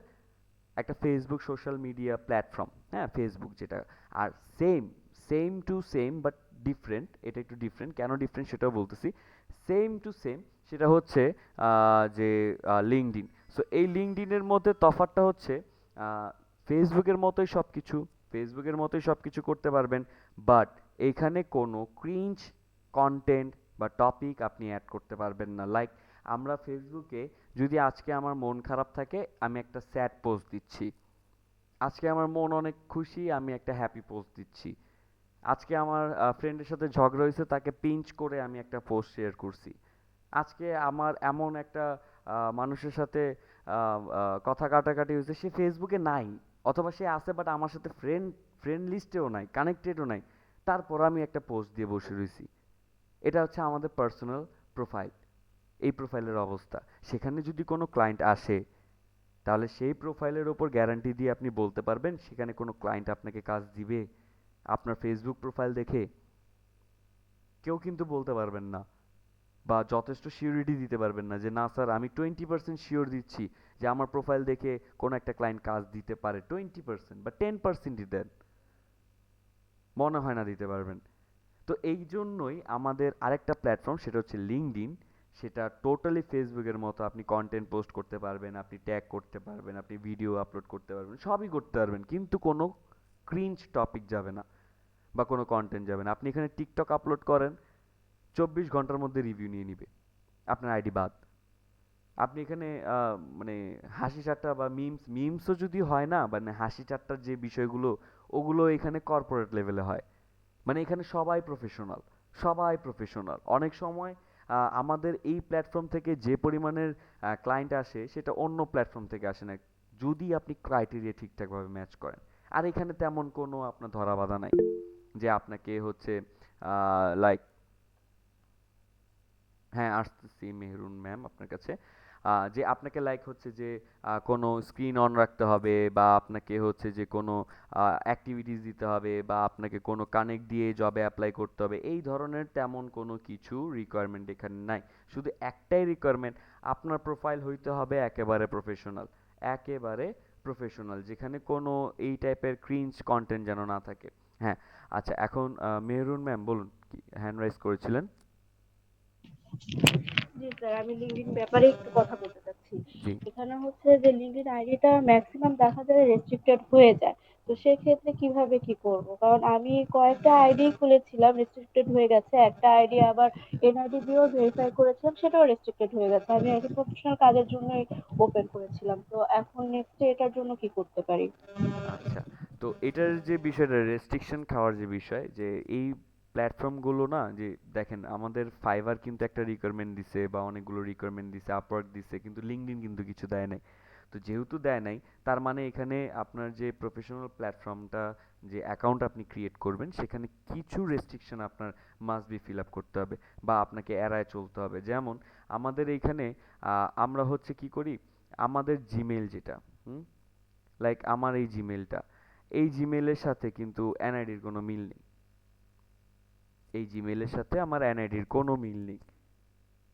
একটা ফেসবুক সোশ্যাল মিডিয়া প্ল্যাটফর্ম, হ্যাঁ ফেসবুক যেটা। আর same same to same but different, এটা একটু ডিফারেন্ট, কেন ডিফারেন্ট সেটাও বলতেছি। সেম টু সেম সেটা হচ্ছে যে লিঙ্কডইন। সো এই লিঙ্কডইনের মধ্যে তফাৎটা হচ্ছে ফেসবুকের মতোই সব কিছু, ফেসবুকের মতোই সব কিছু করতে পারবেন, বাট এখানে কোনো ক্রিঞ্জ কন্টেন্ট বা টপিক আপনি অ্যাড করতে পারবেন না। লাইক আমরা ফেসবুকে যদি আজকে আমার মন খারাপ থাকে আমি একটা স্যাড পোস্ট দিচ্ছি, আজকে আমার মন অনেক খুশি আমি একটা হ্যাপি পোস্ট দিচ্ছি, আজকে আমার ফ্রেন্ডের সাথে ঝগড়া হয়েছে তাকে পিঞ্চ করে আমি একটা পোস্ট শেয়ার করছি, আজকে আমার এমন একটা মানুষের সাথে কথা কাটাকাটি হয়েছে, সে ফেসবুকে নাই অথবা সে আছে বাট আমার সাথে ফ্রেন্ড লিস্টেও নাই, কানেক্টেডও নাই, তারপর আমি একটা পোস্ট দিয়ে বসে রইছি। এটা হচ্ছে আমাদের পার্সোনাল প্রোফাইল। এই প্রোফাইলের অবস্থা, সেখানে যদি কোনো ক্লায়েন্ট আসে তাহলে সেই প্রোফাইলের ওপর গ্যারান্টি দিয়ে আপনি বলতে পারবেন সেখানে কোনো ক্লায়েন্ট আপনাকে কাজ দিবে আপনার ফেসবুক প্রোফাইল দেখে? কেউ কিন্তু বলতে পারবেন না বা যথেষ্ট সিউরিটি দিতে পারবেন না যে না স্যার আমি 20% শিওর দিচ্ছি যে আমার প্রোফাইল দেখে কোনো একটা ক্লায়েন্ট কাজ দিতে পারে। 20% বা 10%ই দেন, মনে হয় না দিতে পারবেন। তো এই জন্যই আমাদের আরেকটা প্ল্যাটফর্ম সেটা হচ্ছে লিঙ্কডইন। সেটা টোটালি ফেসবুকের মতো, আপনি কন্টেন্ট পোস্ট করতে পারবেন, আপনি ট্যাগ করতে পারবেন, আপনি ভিডিও আপলোড করতে পারবেন, সবই করতে পারবেন, কিন্তু কোনো ক্রিঞ্জ টপিক যাবে না বা কোনো কন্টেন্ট যাবে না। আপনি এখানে টিকটক আপলোড করেন, 24 ঘন্টার মধ্যে রিভিউ নিয়ে নিবে, আপনার আইডি বাদ। আপনি এখানে মানে হাসি ঠাট্টা বা মিমসও যদি হয় না, মানে হাসি ঠাট্টার যে বিষয়গুলো ওগুলো এখানে কর্পোরেট লেভেলে হয়। মানে এখানে সবাই প্রফেশনাল, সবাই প্রফেশনাল। অনেক সময় আমাদের এই প্ল্যাটফর্ম থেকে যে পরিমাণের ক্লায়েন্ট আসে সেটা অন্য প্ল্যাটফর্ম থেকে আসে না, যদি আপনি ক্রাইটেরিয়া ঠিকঠাকভাবে ম্যাচ করেন। আর এখানে তেমন কোনো আপনার ধরা বাধা নাই যে আপনাকে হচ্ছে লাইক, হ্যাঁ আসতেছি মেহরুন ম্যাম আপনার কাছে। যে আপনাকে লাইক হচ্ছে যে কোনো স্ক্রিন অন রাখতে হবে বা আপনাকে হচ্ছে যে কোনো অ্যাক্টিভিটিস দিতে হবে বা আপনাকে কোনো কানেক্ট দিয়ে জবে অ্যাপ্লাই করতে হবে, এই ধরনের তেমন কোনো কিছু রিকোয়ারমেন্ট এখানে নাই। শুধু একটাই রিকোয়ারমেন্ট, আপনার প্রোফাইল হইতে হবে একেবারে প্রফেশনাল, একেবারে প্রফেশনাল, যেখানে কোনো এই টাইপের ক্রিঞ্জ কন্টেন্ট যেন না থাকে। হ্যাঁ, আচ্ছা এখন মেহরুন ম্যাম বলুন, কি হ্যান্ড রাইজ করেছিলেন? জি স্যার, আমি লিঙ্কডইন ব্যাপারে একটু কথা বলতে চাচ্ছি। জি। এখানে হচ্ছে যে লিঙ্কডইন আইডিটা ম্যাক্সিমাম দেখা যায় রেস্ট্রিক্টেড হয়ে যায়। তো সেক্ষেত্রে কিভাবে কি করব? কারণ আমি কয়েকটা আইডি খুলেছিলাম, রেস্ট্রিক্টেড হয়ে গেছে। একটা আইডি আবার এনআইডি দিয়েও ভেরিফাই করেছিলাম, সেটাও রেস্ট্রিক্টেড হয়ে গেছে। আমি আইডি প্রফেশনাল কাজের জন্যই ওপেন করেছিলাম। তো এখন নেক্সটে এটার জন্য কি করতে পারি? আচ্ছা, তো এটার যে বিষয়টা রেস্ট্রিকশন খাওয়ার যে বিষয়, যে এই প্ল্যাটফর্মগুলো না, যে দেখেন আমাদের ফাইবার কিন্তু একটা রিকোয়ারমেন্ট দিছে বা অনেকগুলো রিকোয়ারমেন্ট দিছে, আপওয়ার্ক দিছে, কিন্তু লিঙ্কডইন কিন্তু কিছু দেয় নাই। তো যেহেতু দেয় নাই, তার মানে এখানে আপনার যে প্রফেশনাল প্ল্যাটফর্মটা, যে অ্যাকাউন্ট আপনি ক্রিয়েট করবেন সেখানে কিছু রেস্ট্রিকশন আপনার মাস্ট বি ফিল আপ করতে হবে বা আপনাকে এড়ায় চলতে হবে। যেমন আমাদের এইখানে আমরা হচ্ছে কি করি, আমাদের জিমেইল যেটা, হুম, লাইক আমার এই জিমেলটা, এই জিমেলের সাথে কিন্তু এনআইডির কোনো মিল নেই। এই জিমেইলের সাথে আমার এনআইডির কোনো মিল নেই,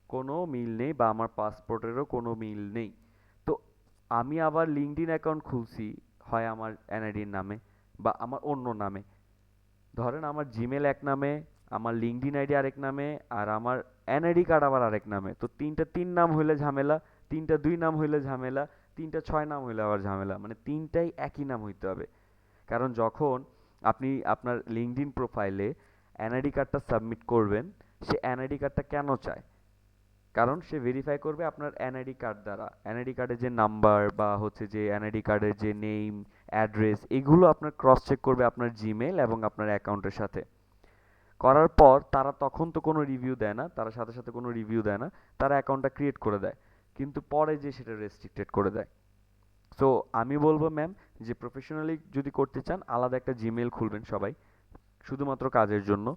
কোনো মিল নেই, বা আমার পাসপোর্টেরও কোনো মিল নেই। তো আমি আবার লিঙ্কডইন অ্যাকাউন্ট খুলছি, হয় আমার এনআইডির নামে বা আমার অন্য নামে। ধরেন আমার জিমেল এক নামে, আমার লিঙ্কডইন আইডি আরেক নামে, আর আমার এনআইডি কার্ড আবার আরেক নামে। তো তিনটা তিন নাম হইলে ঝামেলা, তিনটা দুই নাম হইলে ঝামেলা, তিনটা ছয় নাম হইলে আবার ঝামেলা, মানে তিনটাই একই নাম হইতে হবে। কারণ যখন আপনি আপনার লিঙ্কডইন প্রোফাইলে এনআইডি কার্ডটা সাবমিট করবেন, সে এনআইডি কার্ডটা কেন চায়? কারণ সে ভেরিফাই করবে আপনার এনআইডি কার্ড দ্বারা, এনআইডি কার্ডের যে নাম্বার বা হচ্ছে যে এনআইডি কার্ডের যে নেম, অ্যাড্রেস, এগুলো আপনার ক্রস চেক করবে আপনার জিমেল এবং আপনার অ্যাকাউন্টের সাথে। করার পর তারা তখন তো কোনো রিভিউ দেয় না, তারা সাথে সাথে কোনো রিভিউ দেয় না, তারা অ্যাকাউন্টটা ক্রিয়েট করে দেয়, কিন্তু পরে যে সেটা রেস্ট্রিক্টেড করে দেয়। সো আমি বলবো ম্যাম, যে প্রফেশনালি যদি করতে চান আলাদা একটা জিমেল খুলবেন সবাই, শুধুমাত্র কাজের জন্য।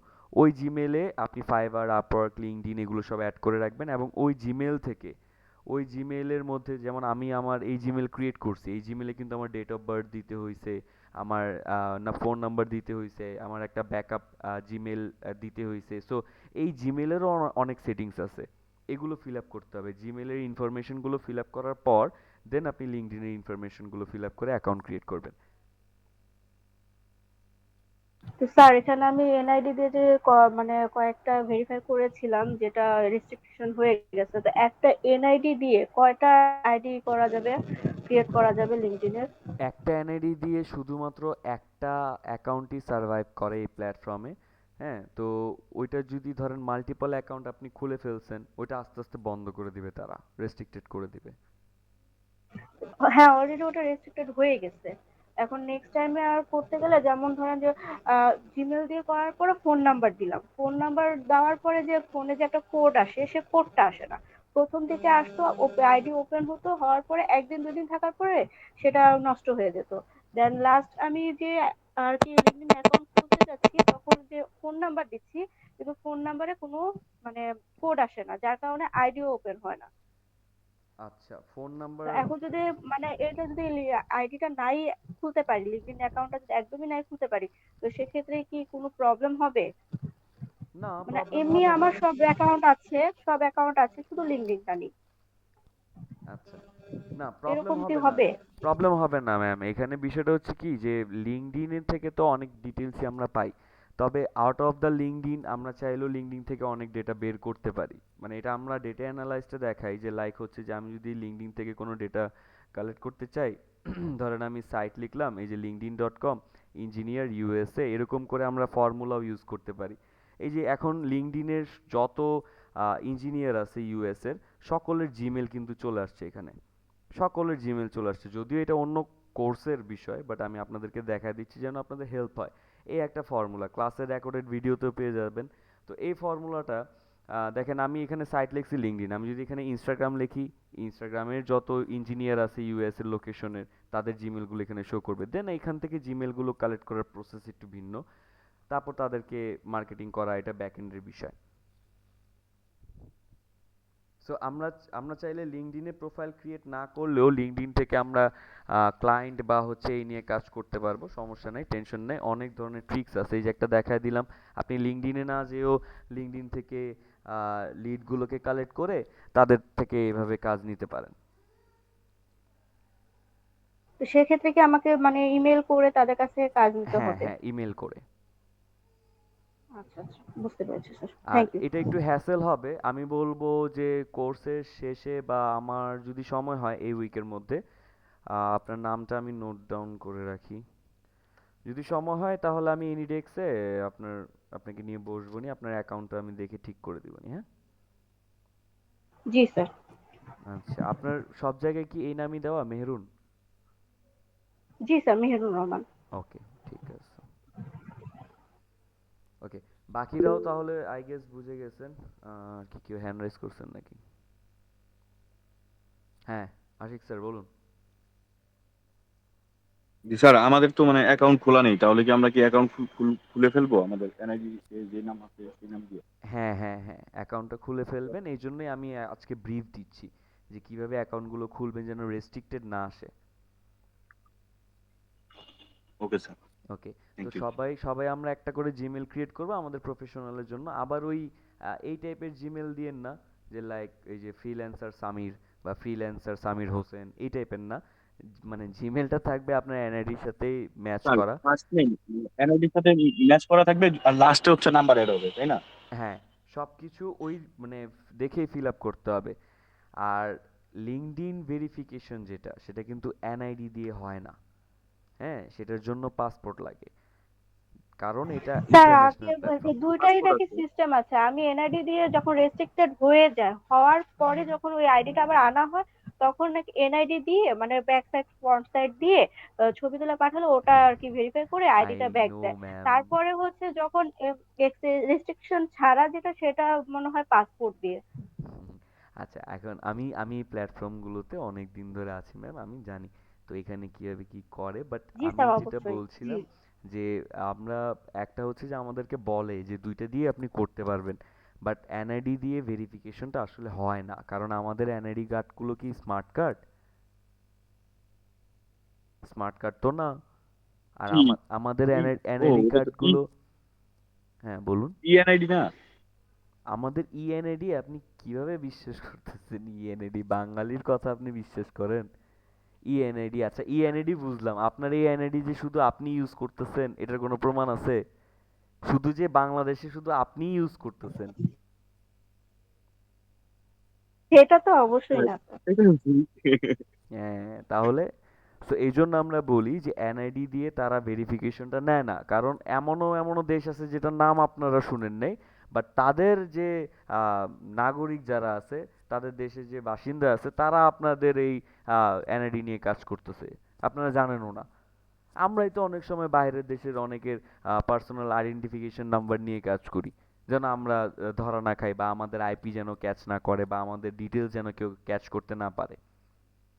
ওই জিমেলে আপনি ফাইবার, আপওয়ার্ক, লিঙ্কডইন এগুলো সব অ্যাড করে রাখবেন, এবং ওই জিমেল থেকে, ওই জিমেলের মধ্যে, যেমন আমি আমার এই জিমেল ক্রিয়েট করছি, এই জিমেলে কিন্তু আমার ডেট অফ বার্থ দিতে হয়েছে, আমার না ফোন নাম্বার দিতে হয়েছে, আমার একটা ব্যাকআপ জিমেল দিতে হয়েছে। সো এই জিমেলেরও অনেক সেটিংস আছে, এগুলো ফিল আপ করতে হবে। জিমেলের ইনফরমেশনগুলো ফিল আপ করার পর দেন আপনি লিঙ্কডইনের ইনফরমেশনগুলো ফিল আপ করে অ্যাকাউন্ট ক্রিয়েট করবেন। তো স্যার এখানে আমি এনআইডি দিয়ে যে মানে কয়েকটা ভেরিফাই করেছিলাম যেটা রেস্ট্রিকশন হয়ে গেছে, তো একটা এনআইডি দিয়ে কয়টা আইডি করা যাবে, ক্রিয়েট করা যাবে লিঙ্কডইনের? একটা এনআইডি দিয়ে শুধুমাত্র একটা অ্যাকাউন্টই সার্ভাইভ করে এই প্ল্যাটফর্মে। হ্যাঁ, তো ওইটা যদি ধরেন মাল্টিপল অ্যাকাউন্ট আপনি খুলে ফেলছেন, ওইটা আস্তে আস্তে বন্ধ করে দিবে, তারা রেস্ট্রিক্টেড করে দিবে। হ্যাঁ, অলরেডি ওটা রেস্ট্রিক্টেড হয়ে গেছে। এখন নেক্সট টাইমে আর করতে গেলে যেমন ধরেন যে জিমেল দিয়ে করার পরে ফোন নাম্বার দিলাম, ফোন নাম্বার দেওয়ার পরে যে ফোনে যে একটা কোড আসে সে কোডটা আসে না। প্রথম দিকে আসতো, আইডি ওপেন হতো, হওয়ার পরে একদিন দুদিন থাকার পরে সেটা নষ্ট হয়ে যেত। দেন লাস্ট আমি যে আর কি লিঙ্কডইন অ্যাকাউন্ট খুলতে যাচ্ছি তখন যে ফোন নাম্বার দিচ্ছি, কিন্তু ফোন নাম্বারে কোনো মানে কোড আসে না, যার কারণে আইডিও ওপেন হয় না। আচ্ছা, ফোন তো নাম্বার। এখন যদি মানে এটা যদি আইডিটা নাই খুলতে পারি, লিঙ্কডইন অ্যাকাউন্টটা যদি একদমই নাই খুলতে পারি, তো সেক্ষেত্রে কি কোনো প্রবলেম হবে? না, মানে প্রবলেম এমনি হবে না। আমার সব অ্যাকাউন্ট আছে, সব অ্যাকাউন্ট আছে, শুধু লিঙ্কডইনটা নেই। আচ্ছা, না প্রবলেম এরকম কি হবে না। হবে? প্রবলেম হবে না ম্যাম, এখানে বিষয়টা হচ্ছে কি, যে লিঙ্কডইনের থেকে তো অনেক ডিটেলসই আমরা পাই, তবে আউট অফ দ্য লিঙ্কডইন আমরা চাইলেও লিঙ্কডইন থেকে অনেক ডেটা বের করতে পারি। মানে এটা আমরা ডেটা অ্যানালাইসটা দেখাই, যে লাইক হচ্ছে যে আমি যদি লিঙ্কডইন থেকে কোনো ডেটা কালেক্ট করতে চাই, ধরেন আমি সাইট লিখলাম এই যে linkedin.com ইঞ্জিনিয়ার ইউএসএ, এরকম করে আমরা ফর্মুলাও ইউজ করতে পারি। এই যে এখন লিঙ্কডইনের যত ইঞ্জিনিয়ার আছে ইউএস এর, সকলের জিমেল কিন্তু চলে আসছে এখানে, সকলের জিমেল চলে আসছে। যদিও এটা অন্য কোর্সের বিষয়, বাট আমি আপনাদেরকে দেখায় দিচ্ছি যেন আপনাদের হেল্প হয়। এই একটা ফর্মুলা ক্লাসের রেকর্ডেড ভিডিওতেও পেয়ে যাবেন। তো এই ফর্মুলাটা দেখেন, আমি এখানে সাইট লিখছি লিঙ্কডইন, আমি যদি এখানে ইনস্টাগ্রাম লিখি, ইনস্টাগ্রামের যত ইঞ্জিনিয়ার আছে ইউএস এর লোকেশনের, তাদের জিমেলগুলো এখানে শো করবে। দেন এখান থেকে জিমেলগুলো কালেক্ট করার প্রসেস একটু ভিন্ন, তারপর তাদেরকে মার্কেটিং করা, এটা ব্যাকএন্ডের বিষয়। সো আমরা আমরা চাইলে লিঙ্কডইনে প্রোফাইল ক্রিয়েট না করলেও লিঙ্কডইন থেকে আমরা ক্লায়েন্ট বা হচ্ছে এই নিয়ে কাজ করতে পারবো, সমস্যা নেই, টেনশন নেই। অনেক ধরনের ট্রিক্স আছে, এই যে একটা দেখায় দিলাম, আপনি লিঙ্কডইনে না যেও লিঙ্কডইন থেকে লিডগুলোকে কালেক্ট করে তাদের থেকে এভাবে কাজ নিতে পারেন। তো সেক্ষেত্রে কি আমাকে মানে ইমেল করে তাদের কাছে কাজ নিতে হ্যাঁ হবে? হ্যাঁ, ইমেল করে। আচ্ছা আচ্ছা, বুঝতে পেরেছি স্যার, আর থ্যাংক ইউ। এটা একটু হ্যাসেল হবে, আমি বলবো যে কোর্সের শেষে বা আমার যদি সময় হয় এই উইকের মধ্যে, আপনার নামটা আমি নোট ডাউন করে রাখি, যদি সময় হয় তাহলে আমি এনিডেক্সে আপনার আপনাকে নিয়ে বসবো নি, আপনার অ্যাকাউন্টটা আমি দেখে ঠিক করে দিব নি, হ্যাঁ। জি স্যার। আচ্ছা, আপনার সব জায়গায় কি এই নামই দেওয়া, মেহরুন? জি স্যার, মেহেরুন রহমান। ওকে, ঠিক আছে। ওকে, বাকিরাও তাহলে আই গেস বুঝে গেছেন। কি কেউ হ্যান্ড রাইজ করছেন নাকি? হ্যাঁ, আশিক স্যার বলুন। জি স্যার, আমাদের তো মানে অ্যাকাউন্ট খোলা নেই, তাহলে কি আমরা কি অ্যাকাউন্ট খুলে ফেলবো আমাদের এনআইডি যে নাম আছে সেই নাম দিয়ে? হ্যাঁ হ্যাঁ হ্যাঁ, অ্যাকাউন্টটা খুলে ফেলবেন, এই জন্যই আমি আজকে ব্রিফ দিচ্ছি যে কিভাবে অ্যাকাউন্টগুলো খুলবেন যেন রেস্ট্রিক্টেড না আসে। Okay sir. ওকে, তো থ্যাংক ইউ। সবাই সবাই আমরা একটা করে জিমেল ক্রিয়েট করব আমাদের প্রফেশনালের জন্য। আবার ওই এই টাইপের জিমেল দিয়েন না যে লাইক এই যে ফ্রিল্যান্সার সামির বা ফ্রিল্যান্সার সামির হোসেন এই টাইপের না। মানে জিমেলটা থাকবে আপনার এনআইডির সাথে ম্যাচ করা। ফার্স্ট নেম এনআইডির সাথে ম্যাচ করা থাকবে আর লাস্টে হচ্ছে নাম্বার এড হবে, তাই না? হ্যাঁ, সবকিছু ওই মানে দেখেই ফিল আপ করতে হবে। আর লিঙ্কডইন ভেরিফিকেশন যেটা সেটা কিন্তু এনআইডি দিয়ে হয় না। হ্যাঁ, সেটার জন্য পাসপোর্ট লাগে, কারণ এটা স্যার আমি ইন্টারন্যাশনাল বলছি প্ল্যাটফর্ম। দুইটাই পাসপোর্ট নাকি আছে। সিস্টেম আছে, আমি এনআইডি দিয়ে যখন রেস্ট্রিক্টেড হয়ে যায় হওয়ার পরে যখন ওই আইডিটা আবার আনা হয় তখন নাকি এনআইডি দিয়ে মানে ব্যাক সাইড ফ্রন্ট সাইড দিয়ে ছবি তুলে পাঠালে ওটা আর কি ভেরিফাই করে আই আইডিটা ব্যাক নো দেয়। ম্যাম। তারপরে হচ্ছে যখন রেস্ট্রিকশন ছাড়া যেটা সেটা মনে হয় পাসপোর্ট দিয়ে। আচ্ছা, এখন আমি আমি এই প্ল্যাটফর্মগুলোতে অনেক দিন ধরে আছি ম্যাম, আমি জানি তো এখানে কিভাবে কি করে। বাট জি আমি স্যার যেটা অবশ্যই। বলছিলাম যে আমরা একটা হচ্ছে যে আমাদেরকে বলে যে দুইটা দিয়ে আপনি করতে পারবেন, বাট এনআইডি দিয়ে ভেরিফিকেশনটা আসলে হয় না, কারণ আমাদের এনআইডি কার্ডগুলো কি স্মার্ট কার্ড? স্মার্ট কার্ড তো না। আর কি? আমাদের কি? ও, এনআইডি ওটা তো কার্ডগুলো, হ্যাঁ বলুন। ইএনআইডি না? আমাদের ইএনআইডি আপনি কিভাবে বিশ্বাস করতেছেন? ইএনআইডি বাঙালির কথা আপনি বিশ্বাস করেন? ইএনআইডি, আচ্ছা ইএনআইডি বুঝলাম, আপনার এই এনআইডি যে শুধু আপনি ইউজ করতেছেন এটার কোনো প্রমাণ আছে? শুধু যে বাংলাদেশে শুধু আপনিই ইউজ করতেছেন? সেটা তো অবশ্যই না স্যার। এটা ভুল। হ্যাঁ, তাহলে তো এই জন্য আমরা বলি যে এনআইডি দিয়ে তারা ভেরিফিকেশনটা নেয় না, কারণ এমনও এমনও দেশ আছে যেটার নাম আপনারা শুনেন নাই, বাট তাদের যে আহ, নাগরিক যারা আছে, তাদের দেশের যে বাসিন্দা আছে তারা আপনাদের এই এনআইডি নিয়ে কাজ করতেছে, আপনারা জানেনও না। আমরাই তো অনেক সময় বাইরের দেশের অনেকের পার্সোনাল আইডেন্টিফিকেশন নাম্বার নিয়ে কাজ করি, যেন আমরা ধরা না খাই, বা আমাদের আইপি যেন ক্যাচ না করে, বা আমাদের ডিটেলস যেন কেউ ক্যাচ করতে না পারে।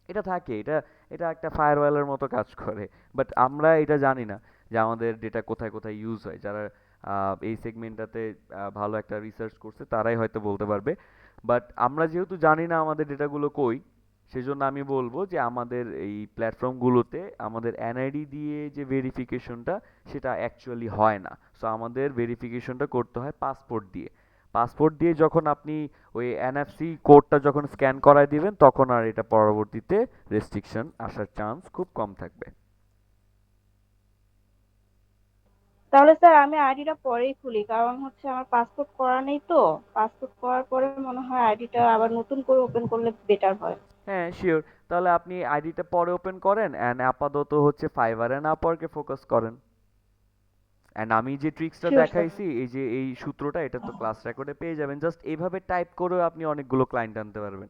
এটা থাকে, এটা এটা একটা ফায়ারওয়ালের মতো কাজ করে। বাট আমরা এটা জানি না যে আমাদের ডেটা কোথায় কোথায় ইউজ হয়। যারা এই সেগমেন্টটাতে ভালো একটা রিসার্চ করছে তারাই হয়তো বলতে পারবে। বাট আমরা যেহেতু জানি না আমাদের ডেটাগুলো কই, সেজন্য আমি বলবো যে আমাদের এই প্ল্যাটফর্মগুলোতে আমাদের এনআইডি দিয়ে যে ভেরিফিকেশনটা সেটা অ্যাকচুয়ালি হয় না। সো আমাদের ভেরিফিকেশনটা করতে হয় পাসপোর্ট দিয়ে। পাসপোর্ট দিয়ে যখন আপনি ওই এনএফসি কোডটা যখন স্ক্যান করায় দিবেন তখন আর এটা পরবর্তীতে রেস্ট্রিকশন আসার চান্স খুব কম থাকবে। তাহলে স্যার আমি আইডিটা পরেই খুলি, কারণ হচ্ছে আমার পাসপোর্ট করা নেই তো। পাসপোর্ট করার পরে মনে হয় আইডিটা আবার নতুন করে ওপেন করলে বেটার হয়। হ্যাঁ শিওর, তাহলে আপনি আইডিটা পরে ওপেন করেন অ্যান্ড আপাতত হচ্ছে ফাইবার অ্যান্ড আপওয়ার্কে ফোকাস করেন। অ্যান্ড আমি যে ট্রিক্সটা শিওর স্যার। দেখাইছি, এই যে এই সূত্রটা, এটা তো ক্লাস রেকর্ডে পেয়ে যাবেন, জাস্ট এইভাবে টাইপ করেও আপনি অনেকগুলো ক্লায়েন্ট আনতে পারবেন।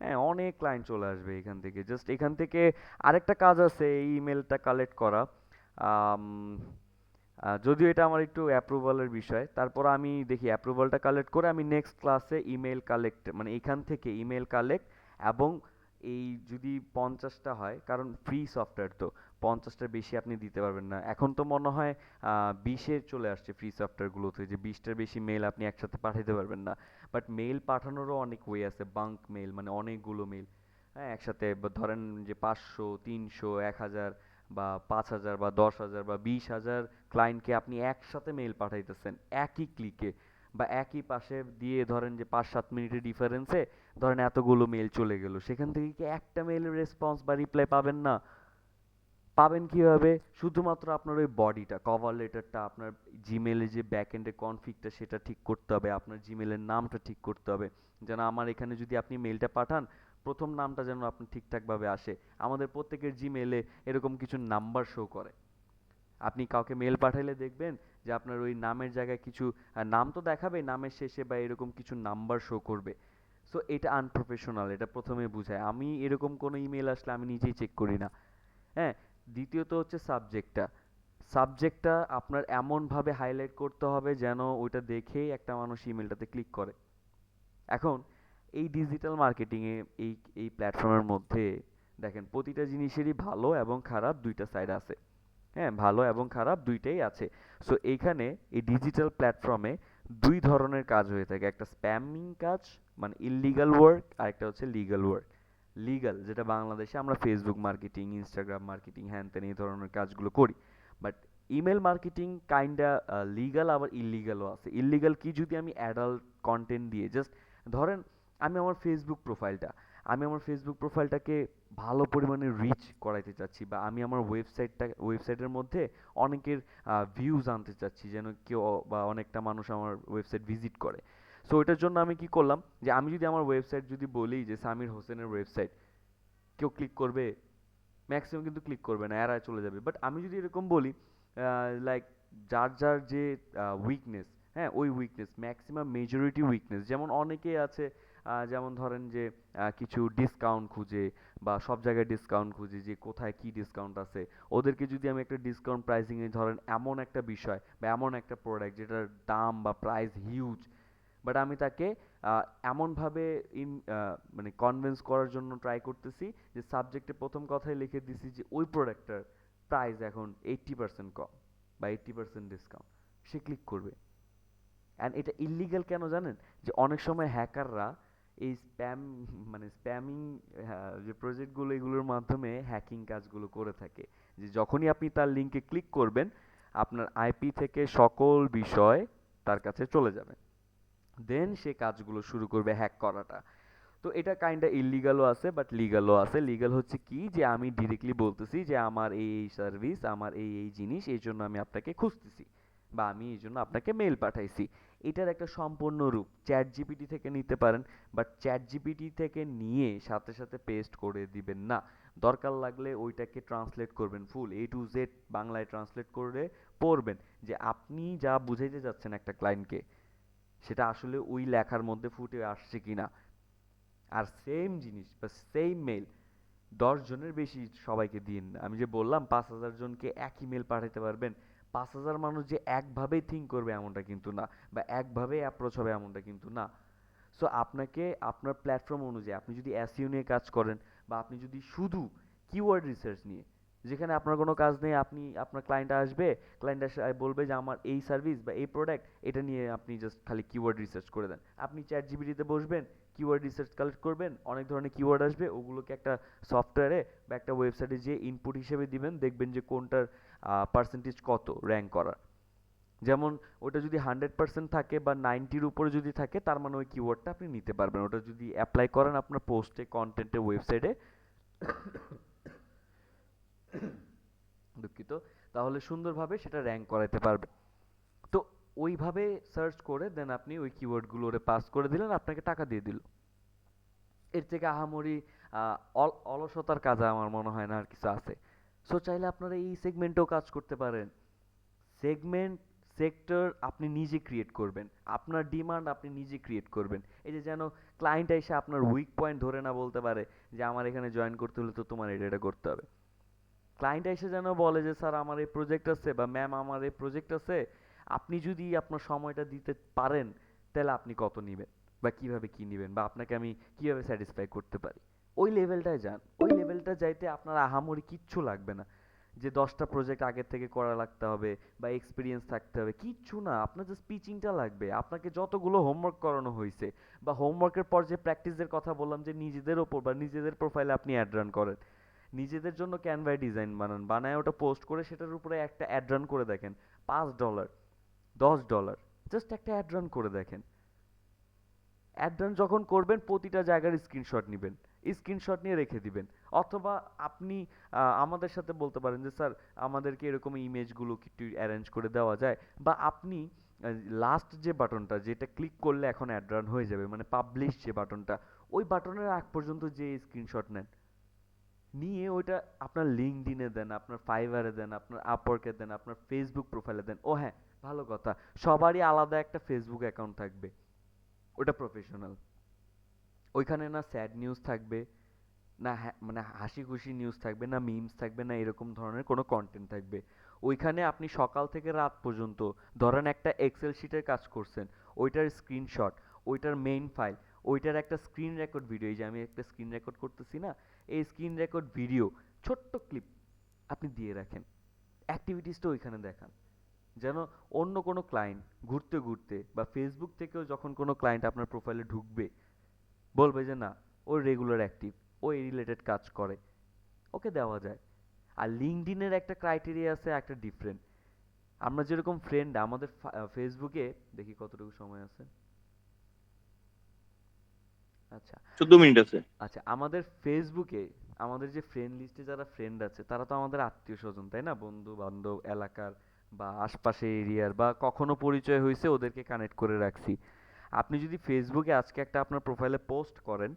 হ্যাঁ, অনেক ক্লায়েন্ট চলে আসবে এখান থেকে। জাস্ট এখান থেকে আরেকটা কাজ আছে, এই ইমেলটা কালেক্ট করা। আম, যদিও এটা আমার একটু অ্যাপ্রুভালের বিষয়, তারপর আমি দেখি অ্যাপ্রুভালটা কালেক্ট করে আমি নেক্সট ক্লাসে ইমেল কালেক্ট, মানে এখান থেকে ইমেল কালেক্ট, এবং এই যদি 50টা হয়, কারণ ফ্রি সফটওয়্যার তো 50টার বেশি আপনি দিতে পারবেন না। এখন তো মনে হয় 20-এর চলে আসছে ফ্রি সফটওয়্যারগুলোতে, যে 20টার বেশি মেল আপনি একসাথে পাঠাতে পারবেন না। বাট মেল পাঠানোরও অনেক ওয়ে আছে, বাঙ্ক মেল মানে অনেকগুলো মেল, হ্যাঁ একসাথে, ধরেন যে 500, 300, 1000 বা 5000 বা 10,000 বা 20,000 ক্লায়েন্টকে আপনি একসাথে মেল পাঠাইতেছেন একই ক্লিকে, বা একই পাশে দিয়ে, ধরেন যে 5-7 মিনিটের ডিফারেন্সে ধরেন এতগুলো মেল চলে গেল, সেখান থেকে কি একটা মেলের রেসপন্স বা রিপ্লাই পাবেন না? পাবেন কিভাবে? শুধুমাত্র আপনার ওই বডিটা, কভার লেটারটা, আপনার জিমেলে যে ব্যাক এন্ডের কনফিগটা সেটা ঠিক করতে হবে, আপনার জিমেলের নামটা ঠিক করতে হবে, যেন আমার এখানে যদি আপনি মেলটা পাঠান প্রথম নামটা যেন আপনার ঠিকঠাকভাবে আসে। আমাদের প্রত্যেকের জিমেলে এরকম কিছু নাম্বার শো করে। আপনি কাউকে মেল পাঠাইলে দেখবেন যে আপনার ওই নামের জায়গায় কিছু নাম তো দেখাবে নামের শেষে, বা এরকম কিছু নাম্বার শো করবে। সো এটা আনপ্রফেশনাল, এটা প্রথমে বুঝায়। আমি এরকম কোনো ইমেল আসলে আমি নিজেই চেক করি না। হ্যাঁ, দ্বিতীয়ত হচ্ছে সাবজেক্টটা। সাবজেক্টটা আপনার এমনভাবে হাইলাইট করতে হবে যেন ওইটা দেখেই একটা মানুষ ইমেলটাতে ক্লিক করে। এখন এই ডিজিটাল মার্কেটিংয়ে, এই এই প্ল্যাটফর্মের মধ্যে দেখেন প্রতিটা জিনিসেরই ভালো এবং খারাপ দুইটা সাইড আছে। হ্যাঁ, ভালো এবং খারাপ দুইটাই আছে। সো এইখানে এই ডিজিটাল প্ল্যাটফর্মে দুই ধরনের কাজ হয়ে থাকে, একটা স্প্যামিং কাজ মানে ইললিগাল ওয়ার্ক, আর একটা হচ্ছে লিগাল ওয়ার্ক। লিগাল যেটা বাংলাদেশে আমরা ফেসবুক মার্কেটিং, ইনস্টাগ্রাম মার্কেটিং, হ্যান ত্যান এই ধরনের কাজগুলো করি। But email marketing kinda legal আবার ইল্লিগালও আছে। ইল্লিগাল কি, যদি আমি অ্যাডাল্ট কন্টেন্ট দিয়ে জাস্ট ধরেন আমি আমার ফেসবুক প্রোফাইলটাকে ভালো পরিমাণে রিচ করাইতে চাচ্ছি, বা আমি আমার ওয়েবসাইটের মধ্যে অনেকের ভিউজ আনতে চাচ্ছি, যেন কেউ বা অনেকটা মানুষ আমার ওয়েবসাইট ভিজিট করে। সো ওইটার জন্য আমি কি করলাম, যে আমি যদি আমার ওয়েবসাইট যদি বলি যে সামির হোসেনের ওয়েবসাইট, কেউ ক্লিক করবে? ম্যাক্সিমাম কিন্তু ক্লিক করবে না, এড়ায় চলে যাবে। বাট আমি যদি এরকম বলি লাইক যার যার যে উইকনেস, হ্যাঁ ওই উইকনেস ম্যাক্সিমাম মেজরিটি উইকনেস, যেমন অনেকেই আছে যেমন ধরেন যে কিছু ডিসকাউন্ট খুঁজে বা সব জায়গায় ডিসকাউন্ট খুঁজে, যে কোথায় কি ডিসকাউন্ট আছে। ওদেরকে যদি আমি একটা ডিসকাউন্ট প্রাইসিংয়ে ধরেন এমন একটা বিষয় বা এমন একটা প্রোডাক্ট যেটার দাম বা প্রাইস হিউজ, বাট আমি তাকে এমনভাবে মানে কনভিন্স করার জন্য ট্রাই করতেছি যে সাবজেক্টে প্রথম কথাই লিখে দিছি যে ওই প্রোডাক্টটার প্রাইস এখন 80% কম বা 80% ডিসকাউন্ট, সে ক্লিক করবে। অ্যান্ড এটা ইল্লিগাল কেন জানেন? যে অনেক সময় হ্যাকাররা এই স্প্যামিং যে প্রজেক্টগুলো, এগুলোর মাধ্যমে হ্যাকিং কাজগুলো করে থাকে। যে যখনই আপনি তার লিঙ্কে ক্লিক করবেন, আপনার আইপি থেকে সকল বিষয় তার কাছে চলে যাবে, দেন সে কাজগুলো শুরু করবে হ্যাক করাটা। তো এটা কাইন্ডা ইল্লিগালও আছে বাট লিগালও আছে। লিগাল হচ্ছে কি, যে আমি ডিরেক্টলি বলতেছি যে আমার এই সার্ভিস, আমার এই জিনিস, এই জন্য আমি আপনাকে খুঁজতেছি, বা আমি এই জন্য আপনাকে মেল পাঠাইছি। এটার একটা সম্পূর্ণ রূপ চ্যাট জিপিটি থেকে নিতে পারেন, বাট চ্যাট জিপিটি থেকে নিয়ে সাথে সাথে পেস্ট করে দিবেন না। দরকার লাগলে ওইটাকে ট্রান্সলেট করবেন, ফুল A to Z বাংলায় ট্রান্সলেট করে পড়বেন, যে আপনি যা বুঝাইতে যাচ্ছেন একটা ক্লায়েন্টকে, সেটা আসলে ওই লেখার মধ্যে ফুটে আসছে কিনা। আর সেম জিনিস বা সেম মেল 10 জনের বেশি সবাইকে দিন না। আমি যে বললাম 5,000 জনকে এক ইমেল পাঠাতে পারবেন, 5,000 মানুষ যে একভাবেই থিঙ্ক করবে এমনটা কিন্তু না, বা একভাবেই অ্যাপ্রোচ হবে এমনটা কিন্তু না। সো আপনাকে আপনার প্ল্যাটফর্ম অনুযায়ী, আপনি যদি এসইও নিয়ে কাজ করেন, বা আপনি যদি শুধু কিওয়ার্ড রিসার্চ নিয়ে, যেখানে আপনার কোনো কাজ নেই, আপনি আপনার ক্লায়েন্ট আসবে, ক্লায়েন্ট এসে বলবে যে আমার এই সার্ভিস বা এই প্রোডাক্ট, এটা নিয়ে আপনি জাস্ট খালি কিওয়ার্ড রিসার্চ করে দেন। আপনি চ্যাট জিপিটিতে বসবেন, কিওয়ার্ড রিসার্চ কালেক্ট করবেন, অনেক ধরনের কিওয়ার্ড আসবে, ওগুলোকে একটা সফটওয়্যারে বা একটা ওয়েবসাইটে যে ইনপুট হিসেবে দিবেন, দেখবেন যে কোনটার পার্সেন্টেজ কত র্যাঙ্ক করার। যেমন ওটা যদি 100% থাকে বা 90-র উপরে যদি থাকে, তার মানে ওই কিওয়ার্ডটা আপনি নিতে পারবেন। ওটা যদি অ্যাপ্লাই করেন আপনার পোস্টে, কন্টেন্টে, ওয়েবসাইটে, দুঃখিত, তাহলে সুন্দরভাবে সেটা র্যাঙ্ক করাতে পারবে। তো ওইভাবে সার্চ করে দেন আপনি ওই কিওয়ার্ডগুলো ওরে পাস করে দিলেন, আপনাকে টাকা দিয়ে দিল। এর থেকে আহামরি অলসতার কাজ আমার মনে হয় না আর কিছু আছে। সো চাইলে আপনারা এই সেগমেন্টেও কাজ করতে পারেন। সেগমেন্ট, সেক্টর আপনি নিজে ক্রিয়েট করবেন, আপনার ডিমান্ড আপনি নিজে ক্রিয়েট করবেন। এই যে যেন ক্লায়েন্ট এসে আপনার উইক পয়েন্ট ধরে না বলতে পারে যে আমার এখানে জয়েন করতে হলে তো তোমার এটা এটা করতে হবে। ক্লায়েন্ট এসে যেন বলে যে স্যার আমার এই প্রজেক্ট আছে, বা ম্যাম আমার এই প্রজেক্ট আছে, আপনি যদি আপনার সময়টা দিতে পারেন, তাহলে আপনি কত নিবেন বা কিভাবে কি নিবেন, বা আপনাকে আমি কিভাবে স্যাটিসফাই করতে পারি। ওই লেভেলটায় যান। ওই লেভেলটা যাইতে আপনার আহামরি কিচ্ছু লাগবে না, যে 10টা প্রজেক্ট আগের থেকে করা লাগতে হবে বা এক্সপিরিয়েন্স থাকতে হবে, কিচ্ছু না। আপনার জাস্ট পিচিংটা লাগবে। আপনাকে যতগুলো হোমওয়ার্ক করানো হয়েছে, বা হোমওয়ার্কের পর যে প্র্যাকটিসের কথা বললাম, যে নিজেদের ওপর বা নিজেদের প্রোফাইলে আপনি অ্যাড রান করেন, নিজেদের জন্য ক্যানভায় ডিজাইন বানান, বানায় ওটা পোস্ট করে সেটার উপরে একটা অ্যাড রান করে দেখেন। $5, $10, জাস্ট একটা অ্যাড রান করে দেখেন। অ্যাড রান যখন করবেন, প্রতিটা জায়গার স্ক্রিনশট নিবেন, স্ক্রিনশট নিয়ে রেখে দিবেন। অথবা আপনি আমাদের সাথে বলতে পারেন যে স্যার আমাদেরকে এরকম ইমেজগুলো কি একটু অ্যারেঞ্জ করে দেওয়া যায়, বা আপনি লাস্ট যে বাটনটা, যেটা ক্লিক করলে এখন অ্যাড রান হয়ে যাবে, মানে পাবলিশ যে বাটনটা, ওই বাটনের আগ পর্যন্ত যে স্ক্রিনশট নেন, নিয়ে ওইটা আপনার লিঙ্কডইনে দেন, আপনার ফাইবারে দেন, আপনার আপওয়ার্কে দেন, আপনার ফেসবুক প্রোফাইলে দেন। ও হ্যাঁ, ভালো কথা, সবারই আলাদা একটা ফেসবুক অ্যাকাউন্ট থাকবে, ওটা প্রফেশনাল। ওইখানে না স্যাড নিউজ থাকবে, না মানে হাসি খুশি নিউজ থাকবে, না মিমস থাকবে, না এরকম ধরনের কোনো কন্টেন্ট থাকবে। ওইখানে আপনি সকাল থেকে রাত পর্যন্ত ধরেন একটা এক্সেল শিটের কাজ করছেন, ওইটার স্ক্রিনশট, ওইটার মেইন ফাইল, ওইটার একটা স্ক্রিন রেকর্ড ভিডিও, এই যে আমি একটা স্ক্রিন রেকর্ড করতেছি না, এই স্ক্রিন রেকর্ড ভিডিও ছোট্ট ক্লিপ আপনি দিয়ে রাখেন, অ্যাক্টিভিটিসটা ওইখানে দেখান, যেন অন্য কোনো ক্লায়েন্ট ঘুরতে ঘুরতে বা ফেসবুক থেকেও যখন কোনো ক্লায়েন্ট আপনার প্রোফাইলে ঢুকবে, বলবে যে না, ও রেগুলার অ্যাক্টিভ, ও এই রিলেটেড কাজ করে, ওকে দেওয়া যায়। আর লিঙ্কডইনের একটা ক্রাইটেরিয়া আছে, একটা ডিফারেন্ট। আমরা যেরকম ফ্রেন্ড আমাদের ফেসবুকে, দেখি কতটুকু সময় আছে। আচ্ছা, 14 মিনিট আছে। আচ্ছা, আমাদের ফেসবুকে আমাদের যে ফ্রেন্ড লিস্টে যারা ফ্রেন্ড আছে তারা তো আমাদের আত্মীয় স্বজন, তাই না? বন্ধু বান্ধব, এলাকার বা আশপাশে এরিয়ার, বা কখনো পরিচয় হয়েছে ওদেরকে কানেক্ট করে রাখছি। আপনি যদি ফেসবুকে আজকে একটা আপনার প্রোফাইলে পোস্ট করেন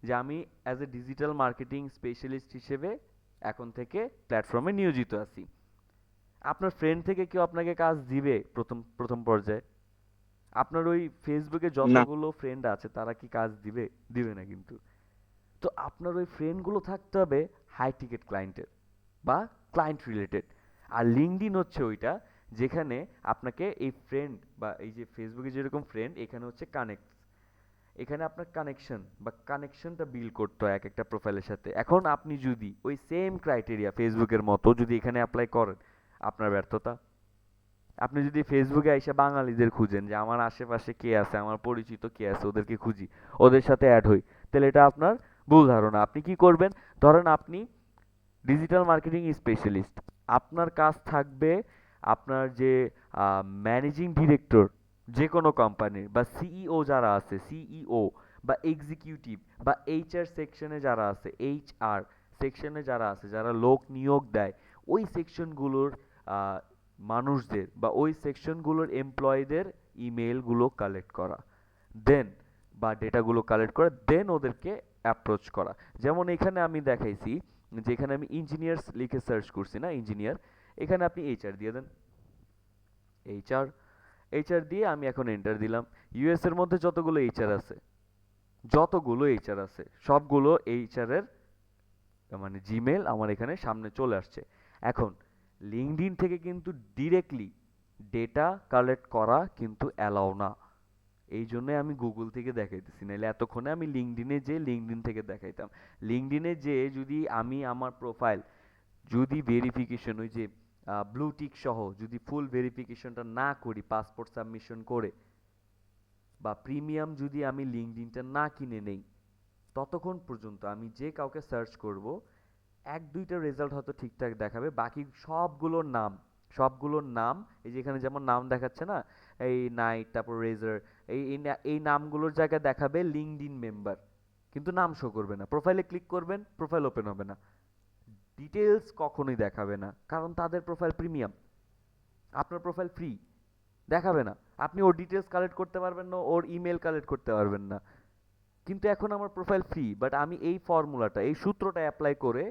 যে আমি as a digital marketing specialist হিসেবে এখন থেকে প্ল্যাটফর্মে নিয়োজিত আছি, আপনার ফ্রেন্ড থেকে কেউ আপনাকে কাজ দিবে প্রথম প্রথম পর্যায়ে? আপনার ওই ফেসবুকে না। যতগুলো ফ্রেন্ড আছে তারা কি কাজ দিবে? দিবে না কিন্তু। তো আপনার ওই ফ্রেন্ডগুলো থাকতে হবে হাই টিকেট ক্লায়েন্টের বা ক্লায়েন্ট রিলেটেড। আর লিঙ্কডইন হচ্ছে ওইটা যেখানে আপনাকে এই ফ্রেন্ড বা এই যে ফেসবুকে যেরকম ফ্রেন্ড, এখানে হচ্ছে কানেক্ট, এখানে আপনার কানেকশন বা কানেকশনটা বিল্ড করতে হয় এক একটা প্রোফাইলের সাথে। এখন আপনি যদি ওই সেম ক্রাইটেরিয়া ফেসবুকের মতো যদি এখানে অ্যাপ্লাই করেন, আপনার ব্যর্থতা। আপনি যদি ফেসবুকে এসে বাঙালিদের খুঁজেন যে আমার আশেপাশে কে আছে, আমার পরিচিত কে আছে, ওদেরকে খুঁজি, ওদের সাথে অ্যাড হই, তাহলে এটা আপনার ভুল ধারণা। আপনি কি করবেন? ধরেন আপনি ডিজিটাল মার্কেটিং স্পেশালিস্ট, আপনার কাজ থাকবে আপনার যে ম্যানেজিং ডিরেক্টর যে কোনো কোম্পানির বা সিইও যারা আছে, সিইও বা এক্সিকিউটিভ বা এইচআর সেকশনে যারা আছে, এইচআর সেকশনে যারা আছে, যারা লোক নিয়োগ দেয়, ওই সেকশনগুলোর মানুষদের বা ওই সেকশনগুলোর এমপ্লয়ীদের ইমেলগুলো কালেক্ট করা, দেন বা ডেটাগুলো কালেক্ট করা, দেন ওদেরকে অ্যাপ্রোচ করা। যেমন এখানে আমি দেখাইছি, যেখানে আমি ইঞ্জিনিয়ার্স লিখে সার্চ করছি না, ইঞ্জিনিয়ার, এখানে আপনি এইচআর দিয়ে দেন, এইচআর, এইচআর দিয়ে আমি এখন এন্টার দিলাম। ইউএস এর মধ্যে যতগুলো এইচআর আছে, যতগুলো এইচআর আছে সবগুলো এইচআর এর মানে জিমেল আমার এখানে সামনে চলে আসছে। এখন লিঙ্কডইন থেকে কিন্তু ডিরেক্টলি ডেটা কালেক্ট করা কিন্তু অ্যালাউ না, এই জন্য আমি গুগল থেকে দেখাইতেছি, নাহলে এতক্ষণে আমি লিঙ্কডইনে যে লিঙ্কডইন থেকে দেখাইতাম। লিঙ্কডইনে যে যদি আমি আমার প্রোফাইল যদি ভেরিফিকেশন ওই যে ব্লু টিক সহ যদি ফুল ভেরিফিকেশনটা না করি পাসপোর্ট সাবমিশন করে, বা প্রিমিয়াম যদি আমি লিঙ্কডইনটা না কিনে নেই, ততক্ষণ পর্যন্ত আমি যে কাউকে সার্চ করব এক দুইটা রেজাল্ট হয়তো ঠিকঠাক দেখাবে, বাকি সবগুলোর নাম, সবগুলোর নাম এই যে এখানে যেমন নাম দেখাচ্ছে না, এই নাইট, তারপর রেজার, এই নামগুলোর জায়গায় দেখাবে লিঙ্কডইন মেম্বার, কিন্তু নাম শো করবে না। প্রোফাইলে ক্লিক করবেন, প্রোফাইল ওপেন হবে না, ডিটেলস কখনোই দেখাবে না, কারণ তাদের প্রোফাইল প্রিমিয়াম, আপনার প্রোফাইল ফ্রি, দেখাবে না। আপনি ওর ডিটেলস কালেক্ট করতে পারবেন না, ওর ইমেল কালেক্ট করতে পারবেন না। কিন্তু এখন আমার প্রোফাইল ফ্রি, বাট আমি এই ফর্মুলাটা, এই সূত্রটা অ্যাপ্লাই করে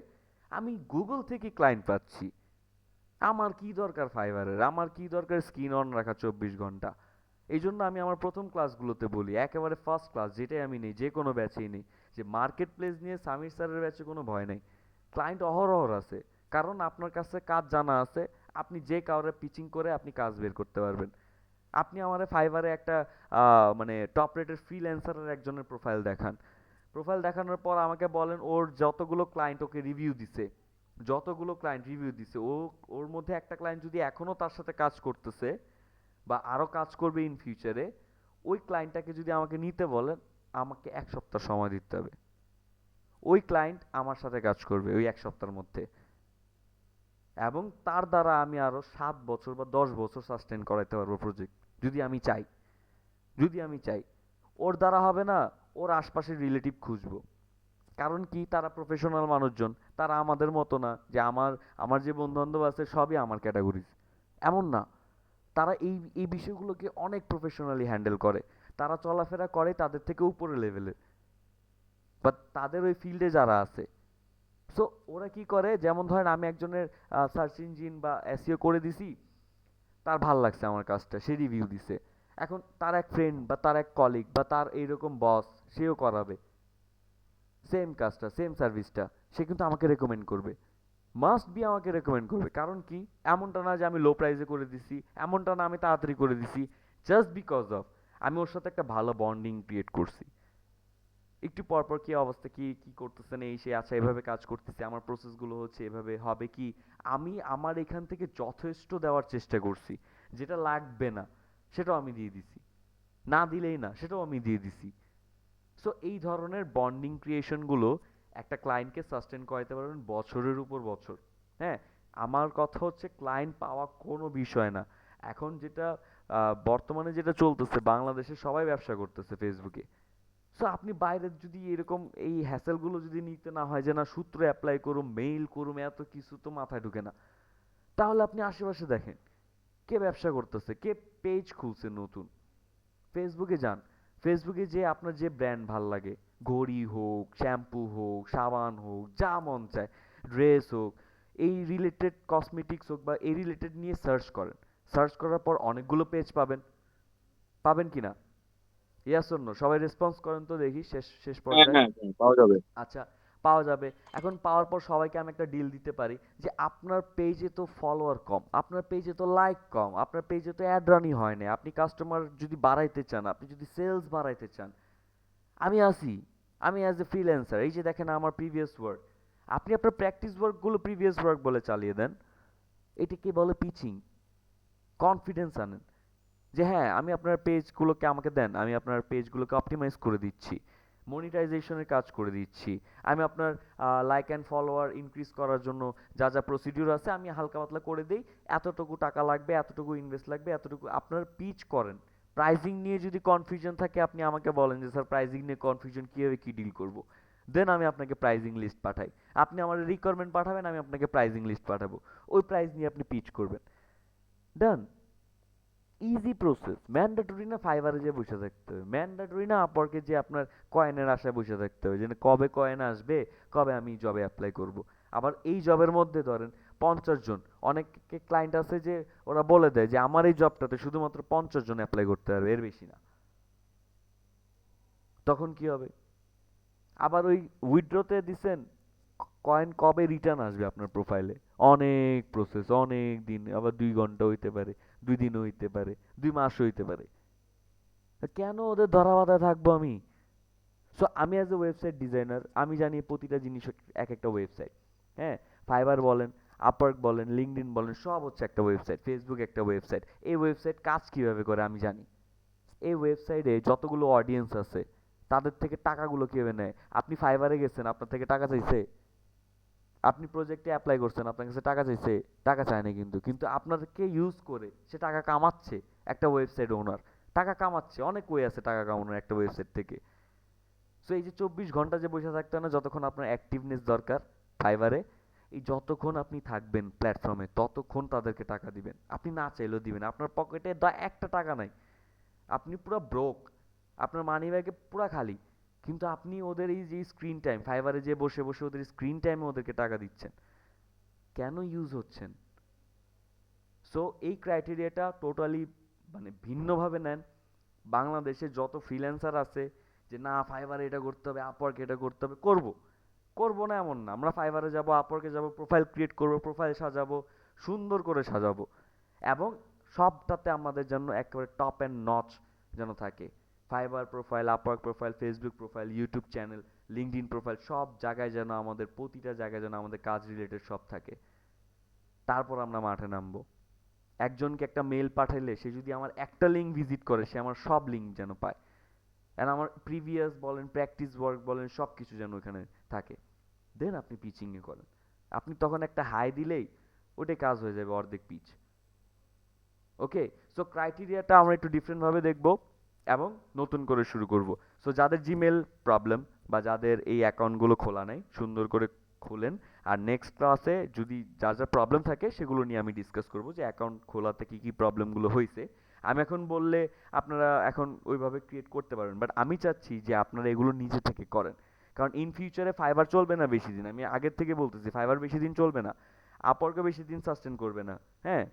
আমি গুগল থেকে ক্লায়েন্ট পাচ্ছি। আমার কি দরকার ফাইবারের, আমার কি দরকার স্ক্রিন অন রাখা 24 ঘন্টা? এই জন্য আমি আমার প্রথম ক্লাসগুলোতে বলি, একেবারে ফার্স্ট ক্লাস যেটাই আমি নেই, যে কোনো ব্যাচেই নেই, যে মার্কেট প্লেস নিয়ে সামির স্যারের ব্যাচে কোনো ভয় নেই, ক্লায়েন্ট অহরহ আছে, কারণ আপনার কাছে কাজ জানা আছে, আপনি যে কাউরে পিচিং করে আপনি কাজ বের করতে পারবেন। আপনি আমারে ফাইবারে একটা মানে টপ রেটেড ফ্রিল্যান্সারের একজনের প্রোফাইল দেখান, প্রোফাইল দেখানোর পর আমাকে বলেন ওর যতগুলো ক্লায়েন্ট ওকে রিভিউ দিছে, যতগুলো ক্লায়েন্ট রিভিউ দিছে, ওর মধ্যে একটা ক্লায়েন্ট যদি এখনো তার সাথে কাজ করতেছে বা আরো কাজ করবে ইন ফিউচারে, ওই ক্লায়েন্টটাকে যদি আমাকে নিতে বলেন, আমাকে 1 সপ্তাহ সময় দিতে হবে। ওই ক্লায়েন্ট আমার সাথে কাজ করবে ওই 1 সপ্তাহের মধ্যে, এবং তার দ্বারা আমি আরো 7 বছর বা 10 বছর সাস্টেন করাইতে পারবো প্রজেক্ট, যদি আমি চাই, যদি আমি চাই। ওর দ্বারা হবে না, ওর আশপাশের রিলেটিভ খুঁজবো। কারণ কি, তারা প্রফেশনাল মানুষজন, তারা আমাদের মতো না যে আমার আমার যে বন্ধু বান্ধব আছে সবই আমার ক্যাটাগরিজ, এমন না। তারা এই এই বিষয়গুলোকে অনেক প্রফেশনালি হ্যান্ডেল করে, তারা চলাফেরা করে তাদের থেকে উপরে লেভেলে, বা তাদের ওই ফিল্ডে যারা আছে। সো ওরা কি করে, যেমন ধরেন আমি একজনের সার্চ ইঞ্জিন বা এসইও করে দিছি, তার ভাল লাগছে আমার কাজটা, সে রিভিউ দিছে, এখন তার এক ফ্রেন্ড বা তার এক কলিগ বা তার এইরকম বস, সেও করাবে সেম কাজটা, সেম সার্ভিসটা, সে কিন্তু আমাকে রেকমেন্ড করবে, মাস্ট বি আমাকে রেকমেন্ড করবে। কারণ কি, এমনটা না যে আমি লো প্রাইসে করে দিছি, এমনটা না আমি তাড়াতাড়ি করে দিছি, জাস্ট বিকজ অফ আমি ওর সাথে একটা ভালো বন্ডিং ক্রিয়েট করছি। একটু পর পর কি অবস্থা, কি কি করতেছেন, এই সে, আচ্ছা এভাবে কাজ করতেছে, আমার প্রসেসগুলো হচ্ছে এভাবে, হবে কি, আমি আমার এখান থেকে যথেষ্ট দেওয়ার চেষ্টা করছি, যেটা লাগবে না সেটাও আমি দিয়ে দিছি, না দিলেই না সেটাও আমি দিয়ে দিছি। সো এই ধরনের বন্ডিং ক্রিয়েশনগুলো একটা ক্লায়েন্টকে সাস্টেন করাইতে পারবেন বছরের উপর বছর। হ্যাঁ, আমার কথা হচ্ছে ক্লায়েন্ট পাওয়া কোনো বিষয় না। এখন যেটা বর্তমানে যেটা চলতেছে, বাংলাদেশে সবাই ব্যবসা করতেছে ফেসবুকে। সো আপনি বাইরের যদি এরকম এই হ্যাসেল গুলো যদি নিতে না হয়, যে না সূত্র অ্যাপ্লাই করুম, মেইল করুম, এত কিছু তো মাথায় ঢুকে না, তাহলে আপনি আশেপাশে দেখেন কে ব্যবসা করতেছে, কে পেজ খুলছে নতুন। ফেসবুকে যান, ফেসবুকে যে আপনার যে ব্র্যান্ড ভাল লাগে, ঘড়ি হোক, শ্যাম্পু হোক, সাবান হোক, যা মন চায়, ড্রেস হোক, এই রিলেটেড কসমেটিক্স হোক বা এই রিলেটেড নিয়ে সার্চ করেন। সার্চ করার পর অনেকগুলো পেজ পাবেন, পাবেন কিনা? Yes or no? সবাই রেসপন্স করেন তো দেখি শেষ শেষ হ্যাঁ পর্যায়ে। হ্যাঁ হ্যাঁ, পাওয়া যাবে। আচ্ছা, পাওয়া যাবে। এখন পাওয়ার পর সবাইকে আমি একটা ডিল দিতে পারি যে আপনার পেজে তো ফলোয়ার কম, আপনার পেজে তো লাইক কম, আপনার পেজে তো অ্যাড রানই হয় না, আপনি কাস্টমার যদি বাড়াইতে চান, আপনি যদি সেলস বাড়াইতে চান, আমি আছি, আমি অ্যাজ এ ফ্রিল্যান্সার। এই যে দেখেন আমার প্রিভিয়াস ওয়ার্ক, আপনি আপনার প্র্যাকটিস ওয়ার্কগুলো প্রিভিয়াস ওয়ার্ক বলে চালিয়ে দেন। এটাকে বলে পিচিং। কনফিডেন্স আনেন যে হ্যাঁ, আমি আপনার পেজগুলোকে আমাকে দেন, আমি আপনার পেজগুলোকে অপটিমাইজ করে দিচ্ছি, মনিটাইজেশনের কাজ করে দিচ্ছি, আমি আপনার লাইক অ্যান্ড ফলোয়ার ইনক্রিজ করার জন্য যা যা প্রসিডিউর আছে আমি হালকা পাতলা করে দেই, এতটুকু টাকা লাগবে, এতটুকু ইনভেস্ট লাগবে, এতটুকু আপনার পিচ করেন। প্রাইজিং নিয়ে যদি কনফিউশন থাকে, আপনি আমাকে বলেন যে স্যার প্রাইজিং নিয়ে কনফিউশন, কীভাবে কী ডিল করব, দেন আমি আপনাকে প্রাইজিং লিস্ট পাঠাই। আপনি আমার রিকোয়ারমেন্ট পাঠাবেন, আমি আপনাকে প্রাইজিং লিস্ট পাঠাবো, ওই প্রাইস নিয়ে আপনি পিচ করবেন। ডান। Easy process. ম্যান্ডেটরি না ফাইবারে যে বসে থাকতে হবে, ম্যান্ডেটরি না আপওয়ার্কে যে আপনার কয়েনের আশায় বসে থাকতে হবে, যে না কবে কয়েন আসবে, কবে আমি জবে অ্যাপ্লাই করব। আবার এই জবের মধ্যে ধরেন 50 জন, অনেক ক্লায়েন্ট আছে যে ওরা বলে দেয় যে আমার এই জবটাতে শুধুমাত্র 50 জন অ্যাপ্লাই করতে পারবে, এর বেশি না। তখন কি হবে? আবার ওই উইথড্রতে দিছেন, কয়েন কবে রিটার্ন আসবে আপনার প্রোফাইলে, অনেক প্রসেস, অনেক দিন, আবার 2 ঘন্টা হইতে পারে, 2 দিনও হইতে পারে, 2 মাসও হইতে পারে। কেন ওদের ধরা বাঁধা থাকবো আমি? সো আমি অ্যাজ এ ওয়েবসাইট ডিজাইনার, আমি জানি প্রতিটা জিনিস এক একটা ওয়েবসাইট। হ্যাঁ, ফাইবার বলেন, আপওয়ার্ক বলেন, লিঙ্কডইন বলেন, সব হচ্ছে একটা ওয়েবসাইট, ফেসবুক একটা ওয়েবসাইট। এই ওয়েবসাইট কাজ কিভাবে করে আমি জানি। এই ওয়েবসাইটে যতগুলো অডিয়েন্স আছে তাদের থেকে টাকাগুলো কিভাবে নেয়। আপনি ফাইবারে গেছেন, আপনার থেকে টাকা চাইছে? আপনি প্রজেক্টে অ্যাপ্লাই করছেন, আপনার কাছে টাকা চাইছে? টাকা চায় না, কিন্তু কিন্তু আপনাদেরকে ইউজ করে সে টাকা কামাচ্ছে। একটা ওয়েবসাইট ওনার টাকা কামাচ্ছে, অনেক ওয়ে আছে টাকা কামানোর একটা ওয়েবসাইট থেকে। সো এই যে 24 ঘন্টা যে বসে থাকতে হয় না, যতক্ষণ আপনার অ্যাক্টিভনেস দরকার ফাইবারে, এই যতক্ষণ আপনি থাকবেন প্ল্যাটফর্মে ততক্ষণ তাদেরকে টাকা দিবেন, আপনি না চাইলেও দিবেন। আপনার পকেটে একটা টাকা নাই, আপনি পুরো ব্রোক, আপনার মানি ব্যাগে পুরো খালি, কিন্তু আপনি ওদের এই যে স্ক্রিন টাইম, ফাইবারে যে বসে বসে ওদের স্ক্রিন টাইমে ওদেরকে টাকা দিচ্ছেন, কেন ইউজ হচ্ছেন? সো এই ক্রাইটেরিয়াটা টোটালি মানে ভিন্নভাবে নেন। বাংলাদেশে যত ফ্রিল্যান্সার আছে যে না ফাইবারে এটা করতে হবে, আপওয়ার্কে এটা করতে হবে, করব, করব না এমন না। আমরা ফাইবারে যাব, আপওয়ার্কে যাব, প্রোফাইল ক্রিয়েট করব, প্রোফাইল সাজাবো, সুন্দর করে সাজাবো, এবং সবটাতে আমাদের জন্য একেবারে টপ অ্যান্ড নচ যেন থাকে। Fibre profile, Upwork profile, Facebook profile, YouTube channel, LinkedIn profile, সব জায়গায় যেন আমাদের, প্রতিটা জায়গায় যেন আমাদের কাজ রিলেটেড সব থাকে। তারপর আমরা মাঠে নামবো। একজনকে একটা মেল পাঠাইলে সে যদি আমার একটা লিঙ্ক ভিজিট করে, সে আমার সব লিঙ্ক যেন পায়, আর আমার প্রিভিয়াস বলেন, প্র্যাকটিস ওয়ার্ক বলেন, সব কিছু যেন ওখানে থাকে। দেন আপনি পিচিংয়ে করেন। আপনি তখন একটা হাই দিলেই ওটাই কাজ হয়ে যাবে, অর্ধেক পিচ। ওকে, সো ক্রাইটেরিয়াটা আমরা একটু ডিফারেন্টভাবে দেখব এবং নতুন করে শুরু করব। সো যাদের জিমেল প্রবলেম বা যাদের এই অ্যাকাউন্টগুলো খোলা নাই, সুন্দর করে খুলেন। আর নেক্সট ক্লাসে যদি যার যার প্রবলেম থাকে সেগুলো নিয়ে আমি ডিসকাস করব, যে অ্যাকাউন্ট খোলাতে কী কী প্রবলেমগুলো হয়েছে। আমি এখন বললে আপনারা এখন ওইভাবে ক্রিয়েট করতে পারবেন, বাট আমি চাচ্ছি যে আপনারা এগুলো নিজে থেকে করেন। কারণ ইন ফিউচারে ফাইবার চলবে না বেশি দিন, আমি আগের থেকে বলতেছি ফাইবার বেশি দিন চলবে না, আপওয়ার্কও বেশি দিন সাস্টেন করবে না। হ্যাঁ,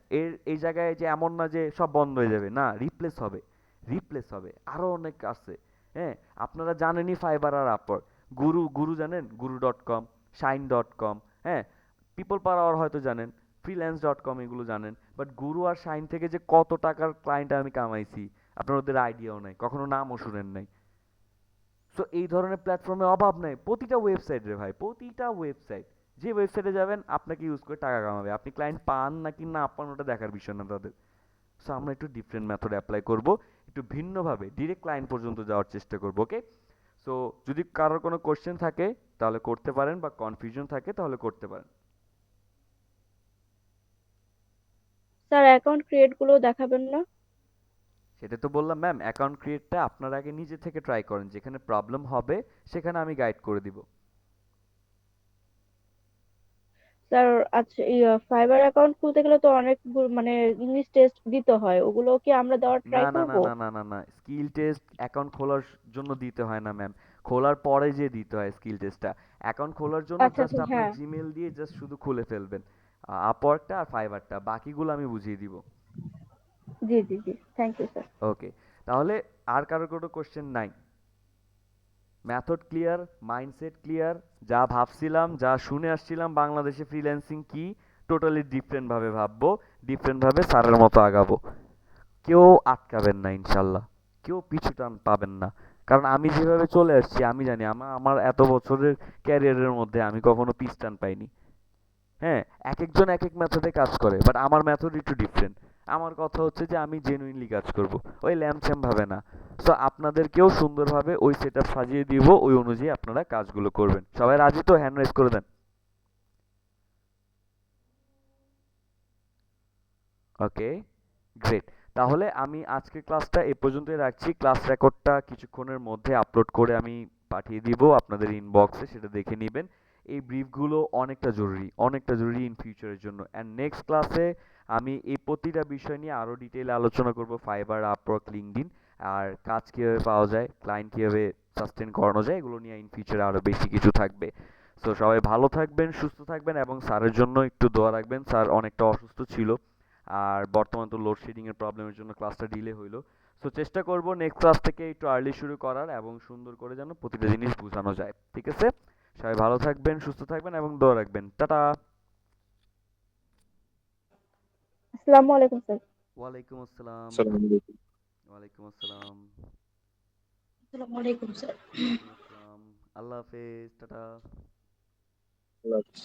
এই জায়গায় যে এমন না যে সব বন্ধ হয়ে যাবে, না, রিপ্লেস হবে, রিপ্লেস হবে, আরও অনেক আছে। হ্যাঁ, আপনারা জানেনই ফাইবার আর আপওয়ার্ক। গুরু গুরু জানেন, গুরু.com, শাইন.com, হ্যাঁ, পিপল পার আওয়ার হয়তো জানেন, ফ্রিল্যান্স.com, এগুলো জানেন, বাট গুরু আর শাইন থেকে যে কত টাকার ক্লায়েন্ট আমি কামাইছি আপনার ওদের আইডিয়াও নাই, কখনো নামও শুনেন নাই। সো এই ধরনের প্ল্যাটফর্মের অভাব নাই, প্রতিটা ওয়েবসাইট রে ভাই, প্রতিটা ওয়েবসাইট, যে ওয়েবসাইটে যাবেন আপনাকে ইউজ করে টাকা কামাবে, আপনি ক্লায়েন্ট পান নাকি না পান ওটা দেখার বিষয় না তাদের। সো আমরা একটু ডিফারেন্ট মেথড অ্যাপ্লাই করব, একটু ভিন্নভাবে ডিরেক্ট ক্লায়েন্ট পর্যন্ত যাওয়ার চেষ্টা করব। ওকে, সো যদি কারোর কোনো কোশ্চেন থাকে তাহলে করতে পারেন, বা কনফিউশন থাকে তাহলে করতে পারেন। স্যার অ্যাকাউন্ট ক্রিয়েট গুলো দেখাবেন না? সেটা তো বললাম ম্যাম, অ্যাকাউন্ট ক্রিয়েটটা আপনারা আগে নিজে থেকে ট্রাই করেন, যেখানে প্রবলেম হবে সেখানে আমি গাইড করে দিব। স্যার আচ্ছা, ফাইবার অ্যাকাউন্ট খুলতে গেলে তো অনেক মানে ইংলিশ টেস্ট দিতে হয়, ওগুলো কি আমরা দেওয়ার না ট্রাই না করব? না না না না না, স্কিল টেস্ট অ্যাকাউন্ট খোলার জন্য দিতে হয় না ম্যাম, খোলার পরে যে দিতে হয় স্কিল টেস্টটা। অ্যাকাউন্ট খোলার জন্য আচ্ছা জাস্ট আচ্ছা, আপনার হ্যাঁ। জিমেল দিয়ে জাস্ট শুধু খুলে ফেলবেন আপওয়ার্কটা আর ফাইবারটা, বাকিগুলো আমি বুঝিয়ে দিব। জি জি জি, থ্যাংক ইউ স্যার। ওকে, তাহলে আর কারো কোনো কোশ্চেন নাই? মেথড ক্লিয়ার, মাইন্ডসেট ক্লিয়ার, যা ভাবছিলাম যা শুনে আসছিলাম বাংলাদেশে ফ্রিল্যান্সিং কি, টোটালি ডিফারেন্ট ভাবে ভাববো, ডিফারেন্ট ভাবে স্যারের মতো আগাবো। কেউ আটকাবেন না ইনশাল্লাহ, কেউ পিছু টান পাবেন না। কারণ আমি যেভাবে চলে আসছি আমি জানি আমার আমার এত বছরের ক্যারিয়ারের মধ্যে আমি কখনো পিছ টান পাইনি। হ্যাঁ, এক একজন এক এক মেথডে কাজ করে, বাট আমার মেথড একটু ডিফারেন্ট। আমার কথা হচ্ছে যে আমি জেনুইনলি কাজ করব, ওই ল্যামস্যাম ভাবে না। সো আপনাদেরকেও সুন্দরভাবে ওই সেট আপ সাজিয়ে দিব, ওই অনুযায়ী আপনারা কাজগুলো করবেন। সবাই রাজি তো? হ্যান্ড রাইজ করে দেন। ওকে, গ্রেট। তাহলে আমি আজকের ক্লাসটা এ পর্যন্তই রাখছি। ক্লাস রেকর্ডটা কিছুক্ষণের মধ্যে আপলোড করে আমি পাঠিয়ে দিব আপনাদের ইনবক্সে, সেটা দেখে নেবেন। এই ব্রিফগুলো অনেকটা জরুরি ইন ফিউচারের জন্য। অ্যান্ড নেক্সট ক্লাসে আমি এই প্রতিটা বিষয় নিয়ে আরো ডিটেইলে আলোচনা করব, ফাইবার, আপওয়ার্ক, লিঙ্কডইন, আর কাজ কিভাবে পাওয়া যায়, ক্লায়েন্ট কিভাবে সাস্টেন করানো যায়, এগুলো নিয়ে ইন ফিউচারে আরো বেশি কিছু থাকবে। সো সবাই ভালো থাকবেন, সুস্থ থাকবেন, এবং স্যারের জন্য একটু দোয়া রাখবেন। স্যার অনেকটা অসুস্থ ছিল, আর বর্তমান তো লোডশেডিং এর প্রবলেমের জন্য ক্লাসটা ডিলে হইলো। সো চেষ্টা করব নেক্সট ক্লাস থেকে একটু আর্লি শুরু করার, এবং সুন্দর করে যেন প্রতিটা জিনিস বোঝানো যায়। ঠিক আছে? সবাই ভালো থাকবেন, সুস্থ থাকবেন, এবং দোয়া রাখবেন। টাটা। আসসালামু আলাইকুম স্যার। ওয়ালাইকুম আসসালাম। আসসালামু আলাইকুম। ওয়ালাইকুম আসসালাম। আসসালামু আলাইকুম স্যার। ওয়ালাইকুম আসসালাম। আল্লাহ হাফেজ, টাটা। আল্লাহ হাফেজ।